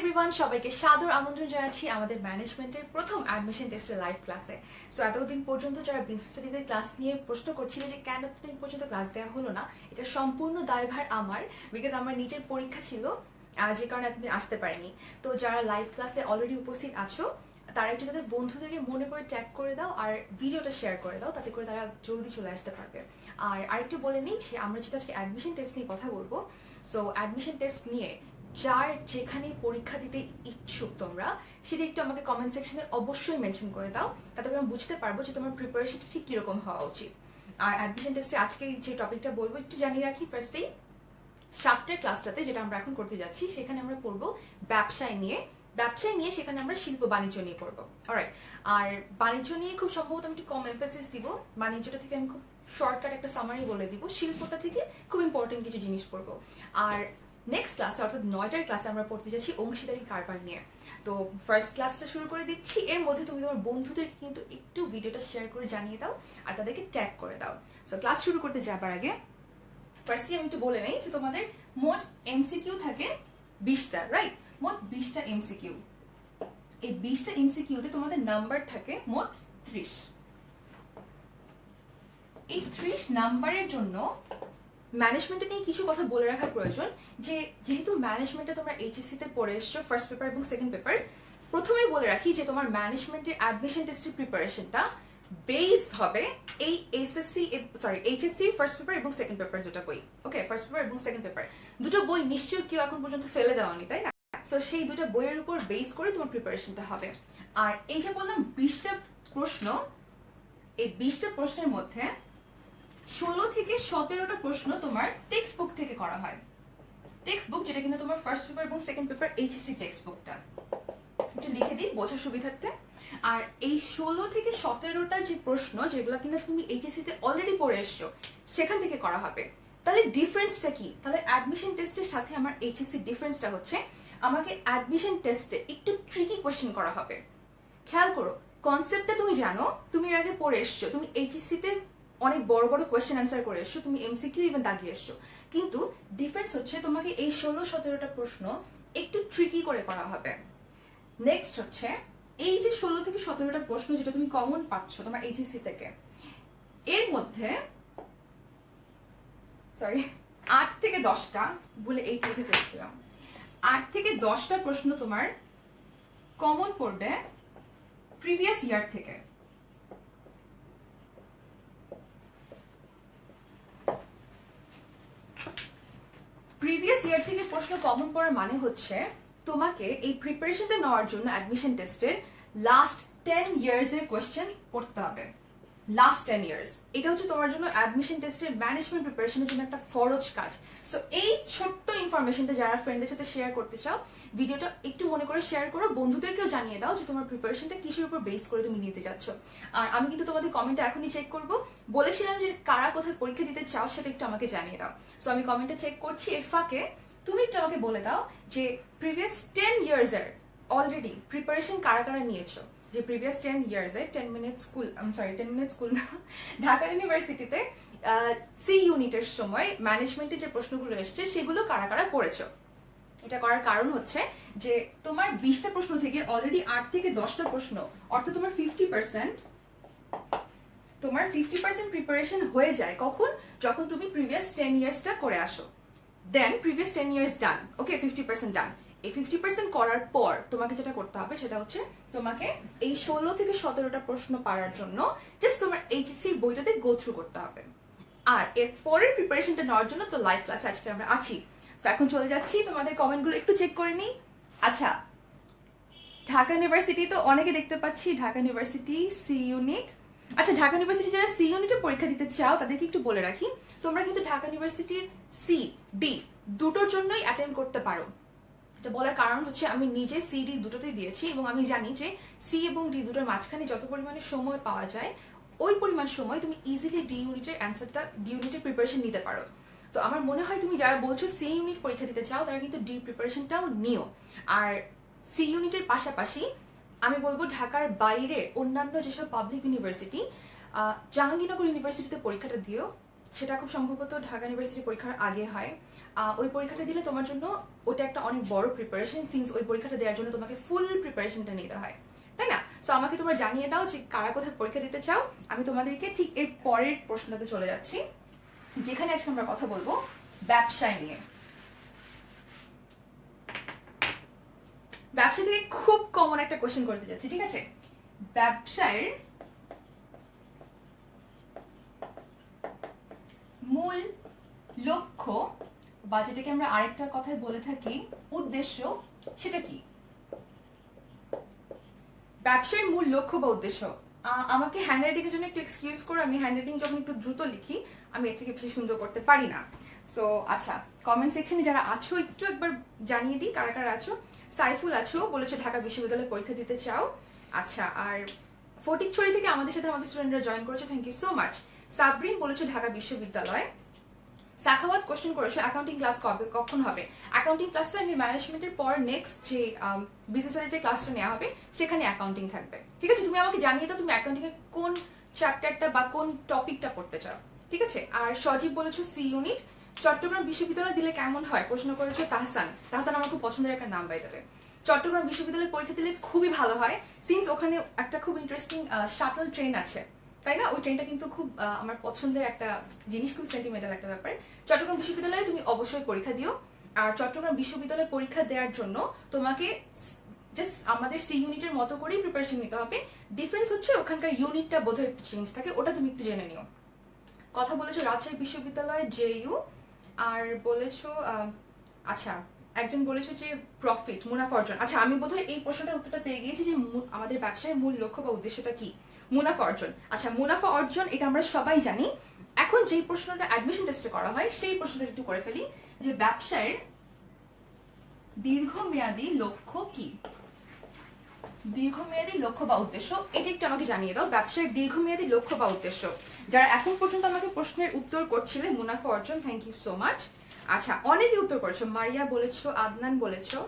Everyone, সবাইকে সাদর আমন্ত্রণ জানাচ্ছি আমাদের ম্যানেজমেন্টের প্রথম অ্যাডমিশন টেস্টের লাইভ ক্লাসে। সো এতদিন পর্যন্ত যারা বিজনেস স্টাডিজের ক্লাস নিয়ে প্রশ্ন করছিল যে কেন এতদিন পর্যন্ত ক্লাস দেওয়া হলো না, এটা সম্পূর্ণ দায়ভার আমার, বিকজ আমার নিজের পরীক্ষা ছিল, যে কারণে এতদিন আসতে পারিনি। তো যারা লাইভ ক্লাসে অলরেডি উপস্থিত আছো তারা একটু তাদের বন্ধুদেরকে মনে করে ট্যাগ করে দাও আর ভিডিওটা শেয়ার করে দাও, তাতে করে তারা জলদি চলে আসতে পারবে। আর আরেকটু বলে নিই যে আমরা যেটা আজকে অ্যাডমিশন টেস্ট নিয়ে কথা বলবো। সো অ্যাডমিশন টেস্ট নিয়ে যার যেখানে পরীক্ষা দিতে ইচ্ছুক তোমরা সেটা একটু আমাকে কমেন্ট সেকশনে অবশ্যই মেনশন করে দাও, তাতে করে আমি বুঝতে পারবো যে তোমার প্রিপারেশনটা ঠিক কিরকম হওয়া উচিত। আর অ্যাডমিশন টেস্টে আজকে যে টপিকটা বলবো একটু জানিয়ে রাখি। ফার্স্টেই সাতটার ক্লাসটাতে যেটা আমরা এখন করতে যাচ্ছি সেখানে আমরা পড়বো ব্যবসায় নিয়ে সেখানে আমরা শিল্প বাণিজ্য নিয়ে পড়বো। অলরাইট, আর বাণিজ্য নিয়ে খুব সম্ভবত আমি একটু কম এমফাসিস দিব, বাণিজ্যটা থেকে আমি খুব শর্টকাট একটা সামারি বলে দিব, শিল্পটা থেকে খুব ইম্পর্টেন্ট কিছু জিনিস পড়বো। আর নেক্সট ক্লাসে অর্থাৎ 9টার ক্লাসে আমরা পড়তে যাচ্ছি অংশীদারি কারবার নিয়ে। তো ফার্স্ট ক্লাসটা শুরু করে দিচ্ছি, এর মধ্যে তুমি তোমার বন্ধুদেরকে কিন্তু একটু ভিডিওটা শেয়ার করে জানিয়ে দাও আর তাদেরকে ট্যাগ করে দাও। সো ক্লাস শুরু করতে যাবার আগে ফার্স্টলি আমি একটু বলে নেই যে তোমাদের মোট এমসিকিউ থাকে 20টা, রাইট? মোট 20টা এমসিকিউ। এই 20টা এমসিকিউতে তোমাদের নাম্বার থাকে মোট 30। এই 30 নাম্বারের জন্য ম্যানেজমেন্টে নিয়ে কিছু কথা বলে রাখার প্রয়োজন, যে যেহেতু ম্যানেজমেন্টে তোমরা এইচএসসি তে পড়ে এসছো ফার্স্ট পেপার এবং সেকেন্ড পেপার, প্রথমেই বলে রাখি যে তোমার ম্যানেজমেন্টের অ্যাডমিশন টেস্টের প্রিপারেশনটা বেস হবে এই এইচএসসি ফার্স্ট পেপার এবং সেকেন্ড পেপার দুটো বই। ওকে, ফার্স্ট পেপার এবং সেকেন্ড পেপার দুটো বই নিশ্চয়ই কেউ এখন পর্যন্ত ফেলে দেওয়ানি, তাই না? তো সেই দুটো বইয়ের উপর বেস করে তোমার প্রিপারেশনটা হবে। আর এই যে বললাম 20টা প্রশ্ন, এই 20টা প্রশ্নের মধ্যে 16 থেকে 17টা প্রশ্ন তোমার টেক্সট বুক থেকে করা হয়। টেক্সট বুক যেটা কিন্তু তোমার ফার্স্ট পেপার এবং সেকেন্ড পেপার এইচএসসি টেক্সট বুকটা, একটু লিখে দিই বোঝার সুবিধার্থে। আর এই 16 থেকে 17টা যে প্রশ্ন যেগুলো কিনা তুমি এইচএসসি তে অলরেডি পড়ে এসছো সেখান থেকে করা হবে। তাহলে ডিফারেন্সটা কি? তাহলে অ্যাডমিশন টেস্টের সাথে আমার এইচএসসি ডিফারেন্সটা হচ্ছে আমাকে অ্যাডমিশন টেস্টে একটু ট্রিকি কোশ্চেন করা হবে। খেয়াল করো, কনসেপ্টটা তুমি জানো, তুমি এর আগে পড়ে এসছো, তুমি এইচএসসি তে অনেক বড় বড় কোয়েশ্চেন অ্যান্সার করে এসছো, তুমি এমসিকিউ ইভেন দাগিয়ে এসছো, কিন্তু ডিফারেন্স হচ্ছে তোমাকে এই 16-17টা প্রশ্ন একটু ট্রিকি করে করা হবে। নেক্সট হচ্ছে এই যে 16 থেকে 17টা প্রশ্ন যেটা তুমি কমন পাচ্ছ তোমার এইচএসসি থেকে, এর মধ্যে 8 থেকে 10টা, বলে 8 লিখে ফেলছিলাম, 8 থেকে 10টা প্রশ্ন তোমার কমন পড়বে প্রিভিয়াস ইয়ার থেকে। প্রিভিয়াস ইয়ার থেকে প্রশ্ন কমন পড়ার মানে হচ্ছে তোমাকে এই প্রিপারেশনটা নেওয়ার জন্য অ্যাডমিশন টেস্টের লাস্ট 10 ইয়ার্স এর কোয়েশ্চেন পড়তে হবে। লাস্ট 10 ইয়ার্স, এটা হচ্ছে তোমার জন্য অ্যাডমিশন টেস্টের ম্যানেজমেন্ট প্রিপারেশনের জন্য একটা ফরজ কাজ। সো এই ছোট্ট ইনফরমেশনটা যারা ফ্রেন্ডদের সাথে শেয়ার করতে চাও, ভিডিওটা একটু মনে করে শেয়ার করো, বন্ধুদেরকেও জানিয়ে দাও যে তোমার প্রিপারেশনটা কিসের উপর বেস করে তুমি নিতে যাচ্ছ। আর আমি কিন্তু তোমাদের কমেন্টটা এখনই চেক করবো, বলেছিলাম যে কারা কোথায় পরীক্ষা দিতে চাও সেটা একটু আমাকে জানিয়ে দাও। সো আমি কমেন্টটা চেক করছি, এর ফাঁকে তুমি একটু আমাকে বলে দাও যে প্রিভিয়াস 10 ইয়ার্স এর অলরেডি প্রিপারেশন কারা কারা নিয়েছো। যে প্রিভিয়াস 10 ইয়ার্স এ 10 মিনিট স্কুল না, ঢাকা ইউনিভার্সিটিতে সি ইউনিটের সময় ম্যানেজমেন্টে যে প্রশ্নগুলো এসছে সেগুলো কারা কারা পড়েছো। এটা করার কারণ হচ্ছে যে তোমার 20টা প্রশ্ন থেকে অলরেডি 8 থেকে 10টা প্রশ্ন, অর্থাৎ তোমার 50% প্রিপারেশন হয়ে যায়। কখন? যখন তুমি প্রিভিয়াস 10 ইয়ার্সটা করে আসো, দেন প্রিভিয়াস 10 ইয়ার্স ডান। ওকে, 50% ডান। এই 50% করার পর তোমাকে যেটা করতে হবে সেটা হচ্ছে তোমাকে এই 16 থেকে 17টা প্রশ্ন পারার জন্য জাস্ট তোমার এইচএসসির বইটাতে গো থ্রু করতে হবে। আর এর পরের প্রিপারেশনটা নেওয়ার জন্য তো লাইভ ক্লাসে আজকে আমরা আছি। তো এখন চলে যাচ্ছি, তোমাদের কমেন্টগুলো একটু চেক করে নিই। আচ্ছা, ঢাকা ইউনিভার্সিটি তো অনেকে দেখতে পাচ্ছি, ঢাকা ইউনিভার্সিটি সি ইউনিট। আচ্ছা, ঢাকা ইউনিভার্সিটি যারা সি ইউনিটে পরীক্ষা দিতে চাও তাদেরকে একটু বলে রাখি, তোমরা কিন্তু ঢাকা ইউনিভার্সিটির সি ডি দুটোর জন্যই অ্যাটেন্ড করতে পারো। এটা বলার কারণ হচ্ছে আমি নিজে সি ডি দুটোতেই দিয়েছি এবং আমি জানি যে সি এবং ডি দুটোর মাঝখানে যত পরিমাণে সময় পাওয়া যায় ওই পরিমাণ সময় তুমি ইজিলি ডি ইউনিটের অ্যান্সারটা, ডি ইউনিটের প্রিপারেশন নিতে পারো। তো আমার মনে হয় তুমি যারা বলছো সি ইউনিট পরীক্ষা দিতে চাও তারা কিন্তু ডি প্রিপারেশনটাও নিও। আর সি ইউনিটের পাশাপাশি আমি বলবো ঢাকার বাইরে অন্যান্য যেসব পাবলিক ইউনিভার্সিটি, জাহাঙ্গীরনগর ইউনিভার্সিটিতে পরীক্ষাটা দিও, সেটা খুব সম্ভবত ঢাকা ইউনিভার্সিটি পরীক্ষার আগে হয়। ওই পরীক্ষাটা দিলে তোমার জন্য ওটা একটা অনেক বড় প্রিপারেশন, সিন্স ওই পরীক্ষাটা দেওয়ার জন্য তোমাকে ফুল প্রিপারেশনটা নিতে হয়, তাই না? সো আমাকে তোমরা জানিয়ে দাও যে কারা কোথায় পরীক্ষা দিতে চাও। আমি তোমাদেরকে ঠিক এর পরের প্রশ্নটাতে চলে যাচ্ছি, যেখানে আজকে আমরা কথা বলবো ব্যবসায় নিয়ে। ব্যবসা থেকে খুব কমন একটা কোশ্চেন করতে যাচ্ছি, ঠিক আছে? ব্যবসায়ের মূল লক্ষ্য বা যেটাকে আমরা আরেকটা কথায় বলে থাকি উদ্দেশ্য, সেটা কি? ব্যবসার মূল লক্ষ্য বা উদ্দেশ্য। আমাকে হ্যান্ডরাইটিং এর জন্য একটু এক্সকিউজ করো, আমি হ্যান্ডরাইটিং যখন একটু দ্রুত লিখি আমি এর থেকে বেশি সুন্দর করতে পারি না। সো আচ্ছা, কমেন্ট সেকশনে যারা আছো একটু একবার জানিয়ে দিই কারা কারা আছো। সাইফুল আছো, বলেছো ঢাকা বিশ্ববিদ্যালয়ে পরীক্ষা দিতে চাও। আচ্ছা, আর ফটিকছড়ি থেকে আমাদের সাথে আমাদের স্টুডেন্টরা জয়েন করেছো, thank you so much. Sabrin বলেছো ঢাকা বিশ্ববিদ্যালয়। সাখাওয়াত কোশ্চেন করেছো অ্যাকাউন্টিং ক্লাস কখন হবে? অ্যাকাউন্টিং ক্লাসটা আমি ম্যানেজমেন্টের পর নেক্সট যে বিসিএস যে ক্লাসটা নেওয়া হবে সেখানে অ্যাকাউন্টিং থাকবে, ঠিক আছে? তুমি আমাকে জানিয়ে দাও তুমি অ্যাকাউন্টিং এর কোন চ্যাপ্টারটা বা কোন টপিকটা পড়তে চাও, ঠিক আছে? আর সজীব বলেছো সি ইউনিট। চট্টগ্রাম বিশ্ববিদ্যালয় দিলে কেমন হয় প্রশ্ন করেছো তাহসান। তাহসান আমার খুব পছন্দের একটা নাম, বাই দ্য ওয়ে। চট্টগ্রাম বিশ্ববিদ্যালয়ে পরীক্ষা দিলে খুবই ভালো হয়, সিন্স ওখানে একটা খুব ইন্টারেস্টিং শাটল ট্রেন আছে, তাই না? ওই ট্রেনটা কিন্তু খুব আমার পছন্দের একটা জিনিস, খুব সেন্টিমেন্টাল একটা ব্যাপার। চট্টগ্রাম বিশ্ববিদ্যালয়ে তুমি অবশ্যই পরীক্ষা দিও। আর চট্টগ্রাম বিশ্ববিদ্যালয়ে পরীক্ষা দেওয়ার জন্য তোমাকে জাস্ট আমাদের সি ইউনিটের মতো করেই প্রিপারেশন নিতে হবে। ডিফারেন্স হচ্ছে ওখানকার ইউনিটটা বোধহয় একটু চেঞ্জ থাকে, ওটা তুমি একটু জেনে নিও। কথা বলেছো রাজশাহী বিশ্ববিদ্যালয় জেইউ। আর বলেছো আচ্ছা, একজন বলেছো যে প্রফিট, মুনাফা অর্জন। আচ্ছা, আমি বোধহয় এই প্রশ্নটার উত্তরটা পেয়ে গিয়েছি যে আমাদের ব্যবসায়ের মূল লক্ষ্য বা উদ্দেশ্যটা কি? মুনাফা অর্জন। আচ্ছা, মুনাফা অর্জন এটা আমরা সবাই জানি। এখন যেই প্রশ্নটা অ্যাডমিশন টেস্টে করা হয় সেই প্রশ্নটা একটু করে ফেলি, যে ব্যবসায়ের দীর্ঘমেয়াদী লক্ষ্য কি? দীর্ঘমেয়াদী লক্ষ্য বা উদ্দেশ্য এটা একটু আমাকে জানিয়ে দাও। ব্যবসায়ের দীর্ঘমেয়াদী লক্ষ্য বা উদ্দেশ্য, যারা এখন পর্যন্ত আমাকে প্রশ্নের উত্তর করছিলে মুনাফা অর্জন, থ্যাংক ইউ সো মাচ। আচ্ছা, অনেকে উত্তর করেছো, মারিয়া বলেছো, আদনান বলেছো,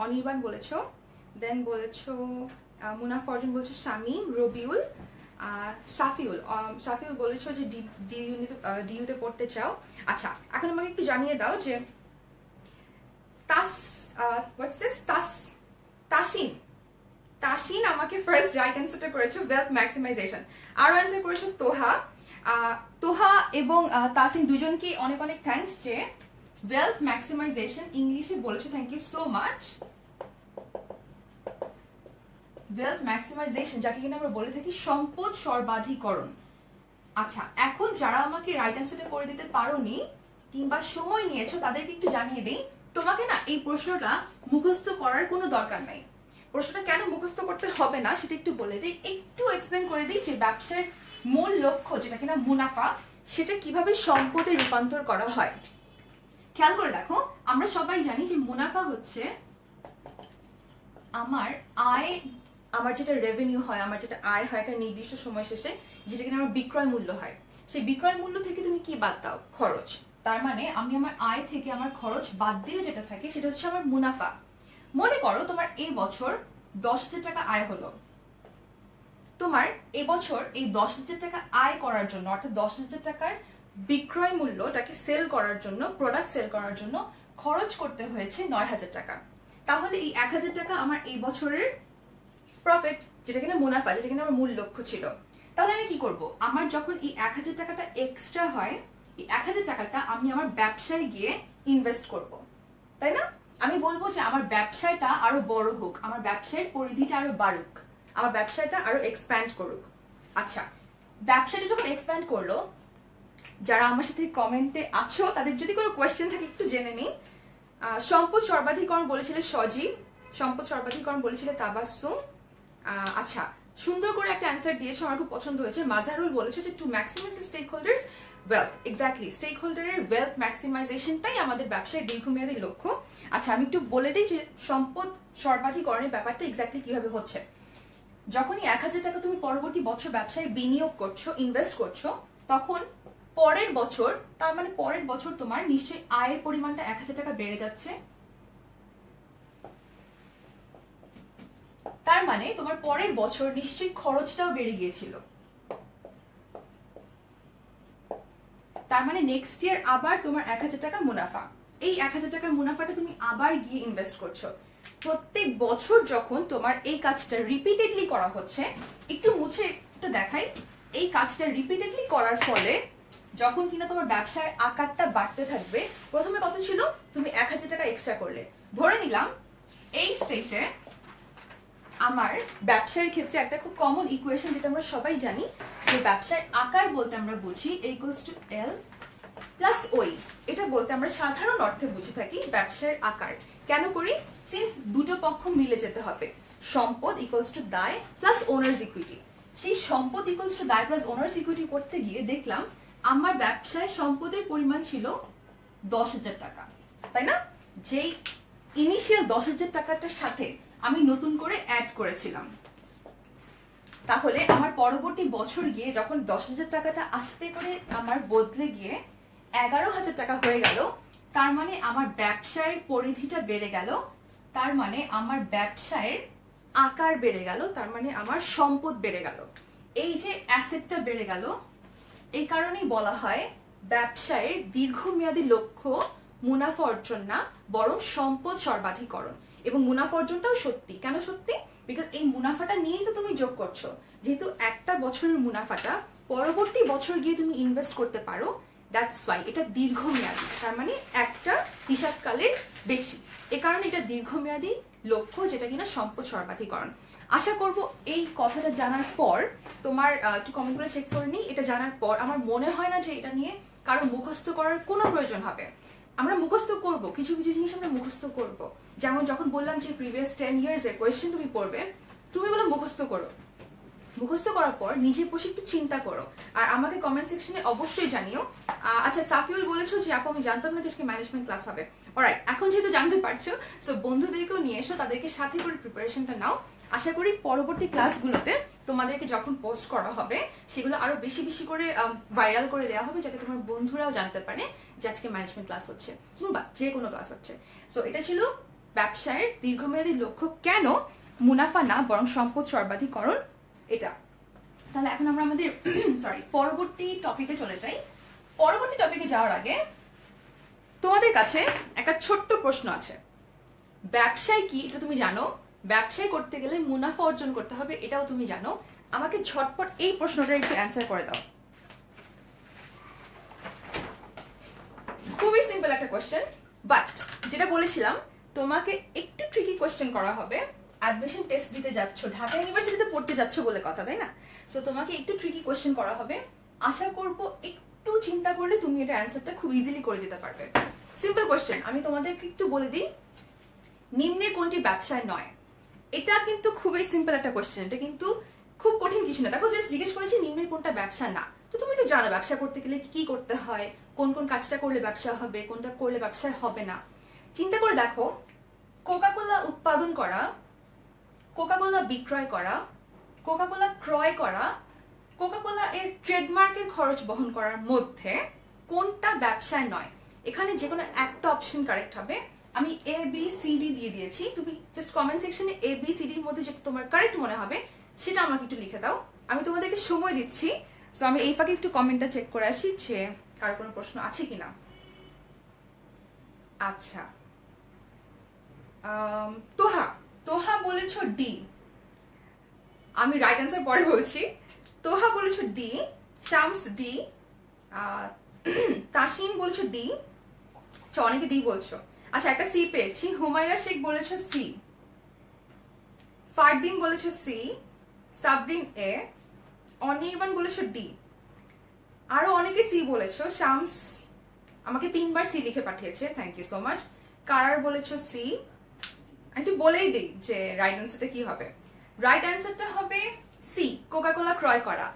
অনির্বাণ বলেছো, দেন বলেছো মুনাফা অর্জন বলেছো শামীম, রবিউল, সাফিউল বলেছো যে ডিইউতে পড়তে চাও। আচ্ছা, এখন আমাকে একটু জানিয়ে দাও যে তাসিন আমাকে ফার্স্ট রাইট অ্যান্সারটা করেছো ওয়েলথ ম্যাক্সিমাইজেশন। আরো অ্যান্সার করেছো তোহা এবং তাসিন দুজনকে অনেক অনেক থ্যাঙ্কস যে ওয়েলথ ম্যাক্সিমাইজেশন ইংলিশে বলেছো, thank you so much. Wealth maximisation যাকে কিনা আমরা বলে থাকি সম্পদ সর্বাধিকরণ। আচ্ছা, এখন যারা আমাকে রাইট অ্যান্সারটা করে দিতে পারোনি কিংবা সময় নিয়েছো তাদেরকে একটু জানিয়ে দিই, তোমাকে না এই প্রশ্নটা মুখস্থ করার কোনো দরকার নাই। প্রশ্নটা কেন মুখস্থ করতে হবে না সেটা একটু বলে দিই, একটু এক্সপ্লেন করে দিই যে ব্যবসার মূল লক্ষ্য যেটা কিনা মুনাফা, সেটা কিভাবে সম্পদে রূপান্তর করা হয়। খেয়াল করে দেখো, আমরা সবাই জানি যে মুনাফা হচ্ছে আমার যেটা রেভিনিউ হয়, আমার যেটা আয় হয় একটা নির্দিষ্ট সময় শেষে, যেটা কিনা আমার বিক্রয় মূল্য হয়। সেই বিক্রয় মূল্য থেকে তুমি কি বাদ দাও? খরচ। তার মানে আমি আমার আয় থেকে আমার খরচ বাদ দিলে যেটা থাকে সেটা হচ্ছে আমার মুনাফা। মনে করো তোমার এই বছর 10,000 টাকা আয় হলো, তোমার এবছর এই 10,000 টাকা আয় করার জন্য, অর্থাৎ 10,000 টাকার বিক্রয় মূল্যটাকে সেল করার জন্য, প্রোডাক্ট সেল করার জন্য খরচ করতে হয়েছে 9,000 টাকা। তাহলে এই 1,000 টাকা আমার এই বছরের প্রফিট, যেটা কিনা মুনাফা, যেটা কিনা আমার মূল লক্ষ্য ছিল। তাহলে আমি কি করব? আমার যখন এই 1,000 টাকাটা এক্সট্রা হয়, এই 1,000 টাকাটা আমি আমার ব্যবসায় গিয়ে ইনভেস্ট করব, তাই না? আমি বলবো যে আমার ব্যবসাটা আরো বড় হোক, আমার ব্যবসায়ের পরিধিটা আরো বাড়ুক, আমার ব্যবসাটা আরো এক্সপ্যান্ড করুক। আচ্ছা, ব্যবসাটা যখন এক্সপ্যান্ড করলো, যারা আমার সাথে কমেন্টে আছো তাদের যদি কোনো কোয়েশ্চেন থাকে একটু জেনে নিই। সম্পদ সর্বাধিকরণ বলেছিলে সজীব, সম্পদ সর্বাধিকরণ বলেছিলে তাবাসসুম। আচ্ছা, সুন্দর করে একটা অ্যান্সার দিয়েছো, আমার খুব পছন্দ হয়েছে। মাজারুল বলেছো যে to maximise the stakeholders wealth. Exactly, স্টেক হোল্ডারের ওয়েলথ ম্যাক্সিমাইজেশনটাই আমাদের ব্যবসায়ের দীর্ঘমেয়াদী লক্ষ্য। আচ্ছা, আমি একটু বলে দিই যে সম্পদ সর্বাধিকরণের ব্যাপারটা এক্স্যাক্টলি কিভাবে হচ্ছে। যখনই 1,000 টাকা তুমি পরবর্তী বছর ব্যবসায় বিনিয়োগ করছো, ইনভেস্ট করছো, তখন পরের বছর, তার মানে পরের বছর তোমার নিশ্চয়ই আয়ের পরিমাণটা 1,000 টাকা বেড়ে যাচ্ছে। তার মানে তোমার পরের বছর নিশ্চয়ই খরচটাও বেড়ে গিয়েছিল। তার মানে নেক্সট ইয়ার আবার তোমার 1000 টাকা মুনাফা। এই 1000 টাকার মুনাফাটা তুমি আবার গিয়ে ইনভেস্ট করছো। প্রত্যেক বছর যখন তোমার এই কাজটা রিপিটেডলি করা হচ্ছে, একটু মুছে একটু দেখাই, এই কাজটা রিপিটেডলি করার ফলে যখন কিনা তোমার ব্যবসার আকারটা বাড়তে থাকবে, প্রথমে কত ছিল, তুমি 1000 টাকা এক্সট্রা করলে, ধরে নিলাম এই স্টেটে আমার ব্যবসার ক্ষেত্রে একটা খুব কমন ইকুয়েশন যেটা আমরা সবাই জানি, যে ব্যবসার আকার বলতে আমরা বুঝি A=L প্লাস ওই, এটা বলতে আমরা সাধারণ অর্থে বুঝে থাকি ব্যবসার আকার। কেন করি? সিন্স দুটো পক্ষ মিলে যেতে হবে। সম্পদ দায় প্লাস ওনার্স ইকুইটি। সেই সম্পদ দায় প্লাস ওনার্স ইকুইটি করতে গিয়ে দেখলাম আমার ব্যবসায় সম্পদের পরিমাণ ছিল 10,000 টাকা, তাই না? যেই ইনিশিয়াল 10,000 টাকাটার সাথে আমি নতুন করে অ্যাড করেছিলাম। তাহলে আমার পরবর্তী বছর গিয়ে যখন 10,000 টাকাটা আস্তে করে আমার বদলে গিয়ে 11,000 টাকা হয়ে গেল, তার মানে আমার ব্যবসায়ের পরিধিটা বেড়ে গেল, তার মানে আমার ব্যবসায়ের আকার বেড়ে গেল, তার মানে আমার সম্পদ বেড়ে গেল। এই যে অ্যাসেটটা বেড়ে গেল, এই কারণেই বলা হয় ব্যবসায়ের দীর্ঘমেয়াদী লক্ষ্য মুনাফা অর্জন না, বরং সম্পদ সর্বাধিকরণ। এবং মুনাফা অর্জনটাও সত্যি। কেন সত্যি? বিকজ এই মুনাফাটা নিয়েই তো তুমি যোগ করছো। যেহেতু একটা বছরের মুনাফাটা পরবর্তী বছর গিয়ে তুমি ইনভেস্ট করতে পারো, দ্যাটস ওয়াই এটা দীর্ঘমেয়াদী, তার মানে একটা হিসাবকালের বেশি। এ কারণে এটা দীর্ঘমেয়াদী লক্ষ্য, যেটা কিনা সম্পদ সর্বাধিকরণ। আশা করব এই কথাটা জানার পর তোমার একটু কমেন্টগুলো চেক করে নিই। এটা জানার পর আমার মনে হয় না যে এটা নিয়ে কারো মুখস্থ করার কোনো প্রয়োজন হবে। আমরা মুখস্থ করব, কিছু কিছু জিনিস আমরা মুখস্থ করব। যেমন যখন বললাম যে প্রিভিয়াস 10 ইয়ার্স এর কোয়েশ্চেন তুমি পড়বে, তুমি এগুলো মুখস্থ করো। মুখস্থ করার পর নিজে বসে একটু চিন্তা করো, আর আমাকে কমেন্ট সেকশনে অবশ্যই জানিও। আচ্ছা, সাফিউল বলেছো যে আপু আমি জানতাম না যে আজকে ম্যানেজমেন্ট ক্লাস হবে। অলরাইট, এখন যেহেতু জানতে পারছো, সো বন্ধুদেরকেও নিয়ে এসো, তাদেরকে সাথে করে প্রিপারেশনটা নাও। আশা করি পরবর্তী ক্লাসগুলোতে তোমাদেরকে যখন পোস্ট করা হবে, সেগুলো আরো বেশি বেশি করে ভাইরাল করে দেওয়া হবে, যাতে তোমার বন্ধুরাও জানতে পারে যে আজকে ম্যানেজমেন্ট ক্লাস হচ্ছে, কিংবা যে কোনো ক্লাস হচ্ছে। সো এটা ছিল ব্যবসায়ের দীর্ঘমেয়াদী লক্ষ্য কেন মুনাফা না বরং সম্পদ সর্বাধিকরণ, এটা। তাহলে এখন আমরা আমাদের পরবর্তী টপিকে চলে যাই। পরবর্তী টপিকে যাওয়ার আগে তোমাদের কাছে একটা ছোট্ট প্রশ্ন আছে। ব্যবসায় কি এটা তুমি জানো? ব্যবসায় করতে গেলে মুনাফা অর্জন করতে হবে, এটাও তুমি জানো। আমাকে ঝটপট এই প্রশ্নটা একটু অ্যান্সার করে দাও। খুবই সিম্পল একটা কোয়েশ্চেন, বাট যেটা বলেছিলাম তোমাকে একটু ট্রিকি কোয়েশ্চেন করা হবে। অ্যাডমিশন টেস্ট দিতে যাচ্ছ, ঢাকা ইউনিভার্সিটিতে পড়তে যাচ্ছ বলে কথা, তাই না? সো তোমাকে একটু ট্রিকি কোয়েশ্চেন করা হবে। আশা করব একটু চিন্তা করলে তুমি এটা অ্যান্সারটা খুব ইজিলি করে দিতে পারবে। সিম্পল কোয়েশ্চেন, আমি তোমাদেরকে একটু বলে দিই। নিম্নের কোনটি ব্যবসায় নয়? এটা কিন্তু খুবই সিম্পল একটা কোয়েশ্চেন, এটা কিন্তু খুব কঠিন কিছু না। দেখো, জাস্ট জিজ্ঞেস করেছি নিম্নের কোনটা ব্যবসা না। তো তুমি তো জানো ব্যবসা করতে গেলে কি করতে হয়, কোন কোন কাজটা করলে ব্যবসা হবে, কোনটা করলে ব্যবসা হবে না। চিন্তা করে দেখো, কোকাকোলা উৎপাদন করা, কোকাকোলা বিক্রয় করা, কোকাকোলা ক্রয় করা, কোকাকোলা এর ট্রেডমার্কের খরচ বহন করার মধ্যে কোনটা ব্যবসায় নয়? এখানে যে কোনো একটা অপশন কারেক্ট হবে। আমি ABCD দিয়ে দিয়েছি, তুমি জাস্ট কমেন্ট সেকশনে ABCD এর মধ্যে যেটা তোমার কারেক্ট মনে হবে সেটা আমাকে একটু লিখে দাও। আমি তোমাদেরকে সময় দিচ্ছি। সো আমি এই ফাঁকে একটু কমেন্টটা চেক করে আসি যে কারো কোনো প্রশ্ন আছে কিনা। আচ্ছা, তোহা তোহা বলেছো ডি। আমি রাইট অ্যান্সার পরে বলছি। তোহা বলেছো ডি, শামস ডি, তাসিন বলেছো ডি। আচ্ছা, অনেকে ডি বলছো। আচ্ছা, একটা সি পেয়েছি। হুমায়রা শেখ বলেছো সি, ফারদিন বলেছো সি, সাবরিন এ, অনির্বাণ বলেছো ডি, আরো অনেকে সি বলেছো। শামস আমাকে 3বার সি লিখে পাঠিয়েছে, থ্যাংক ইউ সো মাচ। কারার বলেছো সি। একটু বলেই দিই যে রাইট অ্যান্সারটা কি হবে। রাইট অ্যান্সারটা হবে সি, কোকাকোলা ক্রয় করা।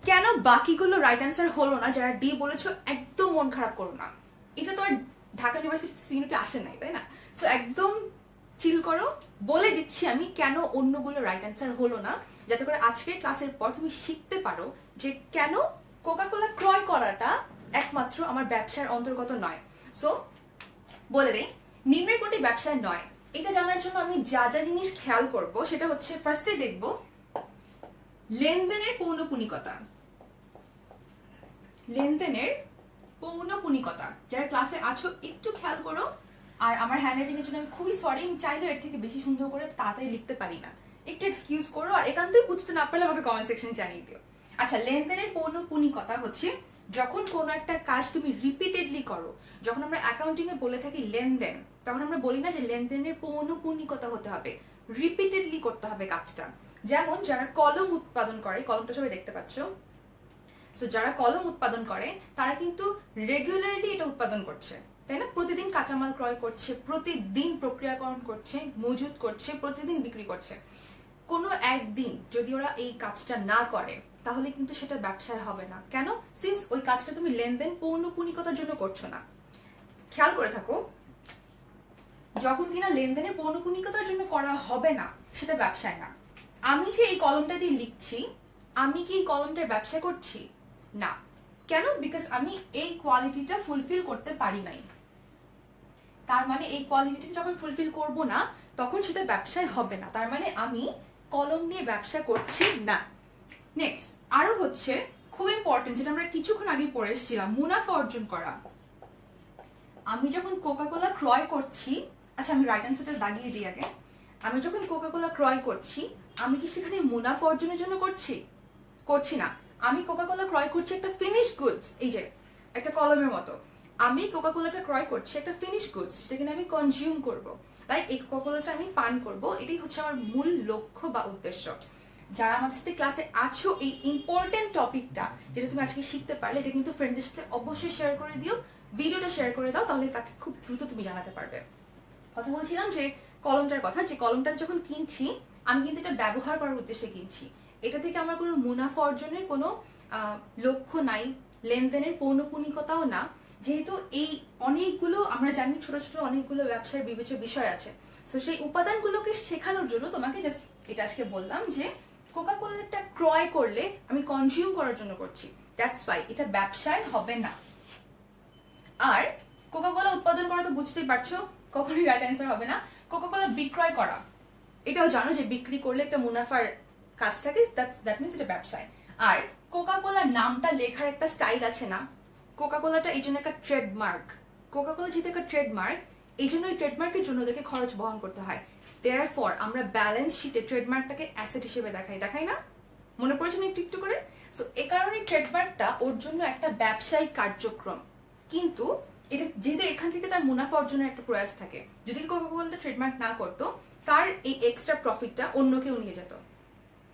কেন বাকিগুলো রাইট অ্যান্সার হলো না? যারা ডি বলেছো একদম মন খারাপ করো না, এটা তো আর ঢাকা ইউনিভার্সিটি সিনিতে আসে নাই, তাই না? সো একদম চিল করো। বলে দিচ্ছি আমি কেন অন্যগুলো রাইট অ্যান্সার হলো না, যাতে করে আজকের ক্লাসের পর তুমি শিখতে পারো যে কেন কোকাকোলা ক্রয় করাটা একমাত্র আমার ব্যবসার অন্তর্গত নয়। সো বলে দেই, নিম্নের কোনটি ব্যবসায় নয়। এটা জানার জন্য আমি যা যা জিনিস খেয়াল করব সেটা হচ্ছে, ফার্স্টে দেখব লেনদেনের পৌনঃপুনিকতা। লেনদেনের পৌনঃপুনিকতা। যারা ক্লাসে আছো একটু খেয়াল করো। আর আমার হ্যান্ডরাইটিং এর জন্য আমি খুবই সরি, আমি চাইলেও এর থেকে বেশি সুন্দর করে তাড়াতাড়ি লিখতে পারি না, একটু এক্সকিউজ করো। আর একান্তই বুঝতে না পারলে আমাকে কমেন্ট সেকশনে জানিয়ে দিও। আচ্ছা, লেনদেনের পৌনঃপুনিকতা হচ্ছে যখন কোনো একটা কাজ তুমি রিপিটেডলি করো। যখন আমরা অ্যাকাউন্টিং এ বলে থাকি লেনদেন, তখন আমরা বলি না যে লেনদেনের পৌনঃপুনিকতা হতে হবে, রিপিটেডলি করতে হবে কাজটা। যেমন যারা কলম উৎপাদন করে, কলমটা সবাই দেখতে পাচ্ছ, সো যারা কলম উৎপাদন করে তারা কিন্তু রেগুলারলি এটা উৎপাদন করছে, তাই না? প্রতিদিন কাঁচামাল ক্রয় করছে, প্রতিদিন প্রক্রিয়াকরণ করছে, মজুত করছে, প্রতিদিন বিক্রি করছে। কোনো একদিন যদি ওরা এই কাজটা না করে তাহলে কিন্তু সেটা ব্যবসায় হবে না। কেন? সিন্স ওই কাজটা তুমি লেনদেন পৌনঃপুনিকতার জন্য করছো না। খেয়াল করে থাকো, যখন কিনা লেনদেনের পৌনঃপুনিকতার জন্য করা হবে না সেটা ব্যবসায় না। আমি যে এই কলমটা দিয়ে লিখছি, আমি কি এই কলমটার ব্যবসা করছি? না। কেন? বিকজ আমি এই কোয়ালিটিটা ফুলফিল করতে পারি নাই। তার মানে এই কোয়ালিটিটা যখন ফুলফিল করব না তখন সেটা ব্যবসায় হবে না। তার মানে আমি কলম নিয়ে ব্যবসা করছি না। নেক্সট আরো হচ্ছে খুব ইম্পর্টেন্ট, যেটা আমরা কিছুক্ষণ আগে পড়ে এসেছিলাম, মুনাফা অর্জন করা। আমি যখন কোকাকোলা ক্রয় করছি, আচ্ছা আমি রাইট অ্যান্সারটা দাগিয়ে দিই আগে। আমি যখন কোকাকোলা ক্রয় করছি, আমি কি সেখানে মুনাফা অর্জনের জন্য করছি না। আমি কোকাকোলা ক্রয় করছি একটা ফিনিশ গুডস, এই যে একটা কলমের মতো। আমি কোকাকোলাটা ক্রয় করছি একটা ফিনিশ গুডস, যেটা কিনা আমি কনজিউম করব, লাইক এই কোকাকোলাটা আমি পান করব। এটাই হচ্ছে আমার মূল লক্ষ্য বা উদ্দেশ্য। যারা আমাদের সাথে ক্লাসে আছো, এই ইম্পর্টেন্ট টপিকটা যেটা তুমি আজকে শিখতে পারলে, এটা কিন্তু ফ্রেন্ডের সাথে অবশ্যই শেয়ার করে দিও, ভিডিওটা শেয়ার করে দাও, তাহলে তাকে খুব দ্রুত তুমি জানাতে পারবে। কথা বলছিলাম যে কলমটার কথা, যে কলমটা যখন কিনছি আমি কিন্তু এটা ব্যবহার করার উদ্দেশ্যে কিনছি। এটা থেকে আমার কোনো মুনাফা অর্জনের কোনো লক্ষ্য নাই, লেনদেনের পৌনঃপুনিকতাও না। যেহেতু এই অনেকগুলো আমরা জানি, ছোট ছোট অনেকগুলো ব্যবসার বিবেচ্য বিষয় আছে, তো সেই উপাদানগুলোকে শেখানোর জন্য তোমাকে জাস্ট এটা আজকে বললাম যে কোকাকোলাটা ক্রয় করলে আমি কনজিউম করার জন্য করছি, দ্যাটস ওয়াই এটা ব্যবসায় হবে না। আর কোকাকোলা উৎপাদন করা তো বুঝতেই পারছো কখনোই রাইট অ্যান্সার হবে না। কোকাকোলা বিক্রয় করা, এটাও জানো যে বিক্রি করলে একটা মুনাফার কাজ থাকে, দ্যাট মিনস এটা ব্যবসায়। আর কোকাকোলা নামটা লেখার একটা স্টাইল আছে না, কোকাকোলাটা এই জন্য একটা ট্রেডমার্ক। কোকাকোলা যেহেতু একটা ট্রেডমার্ক, এই জন্য এই ট্রেডমার্কের জন্য ওদেরকে খরচ বহন করতে হয়। দেয়ারফর আমরা ব্যালেন্স শিটে ট্রেডমার্কটাকে অ্যাসেট হিসেবে দেখাই না? মনে পড়েছে না একটু একটু করে? সো এই কারণে ট্রেডমার্কটা ওর জন্য একটা ব্যবসায়িক কার্যক্রম, কিন্তু এটা যেহেতু এখান থেকে তার মুনাফা অর্জনের একটা প্রয়াস থাকে। যদি কোকাকোলাটা ট্রেডমার্ক না করতো, তার এই এক্সট্রা প্রফিটটা অন্য কেউ নিয়ে যেত।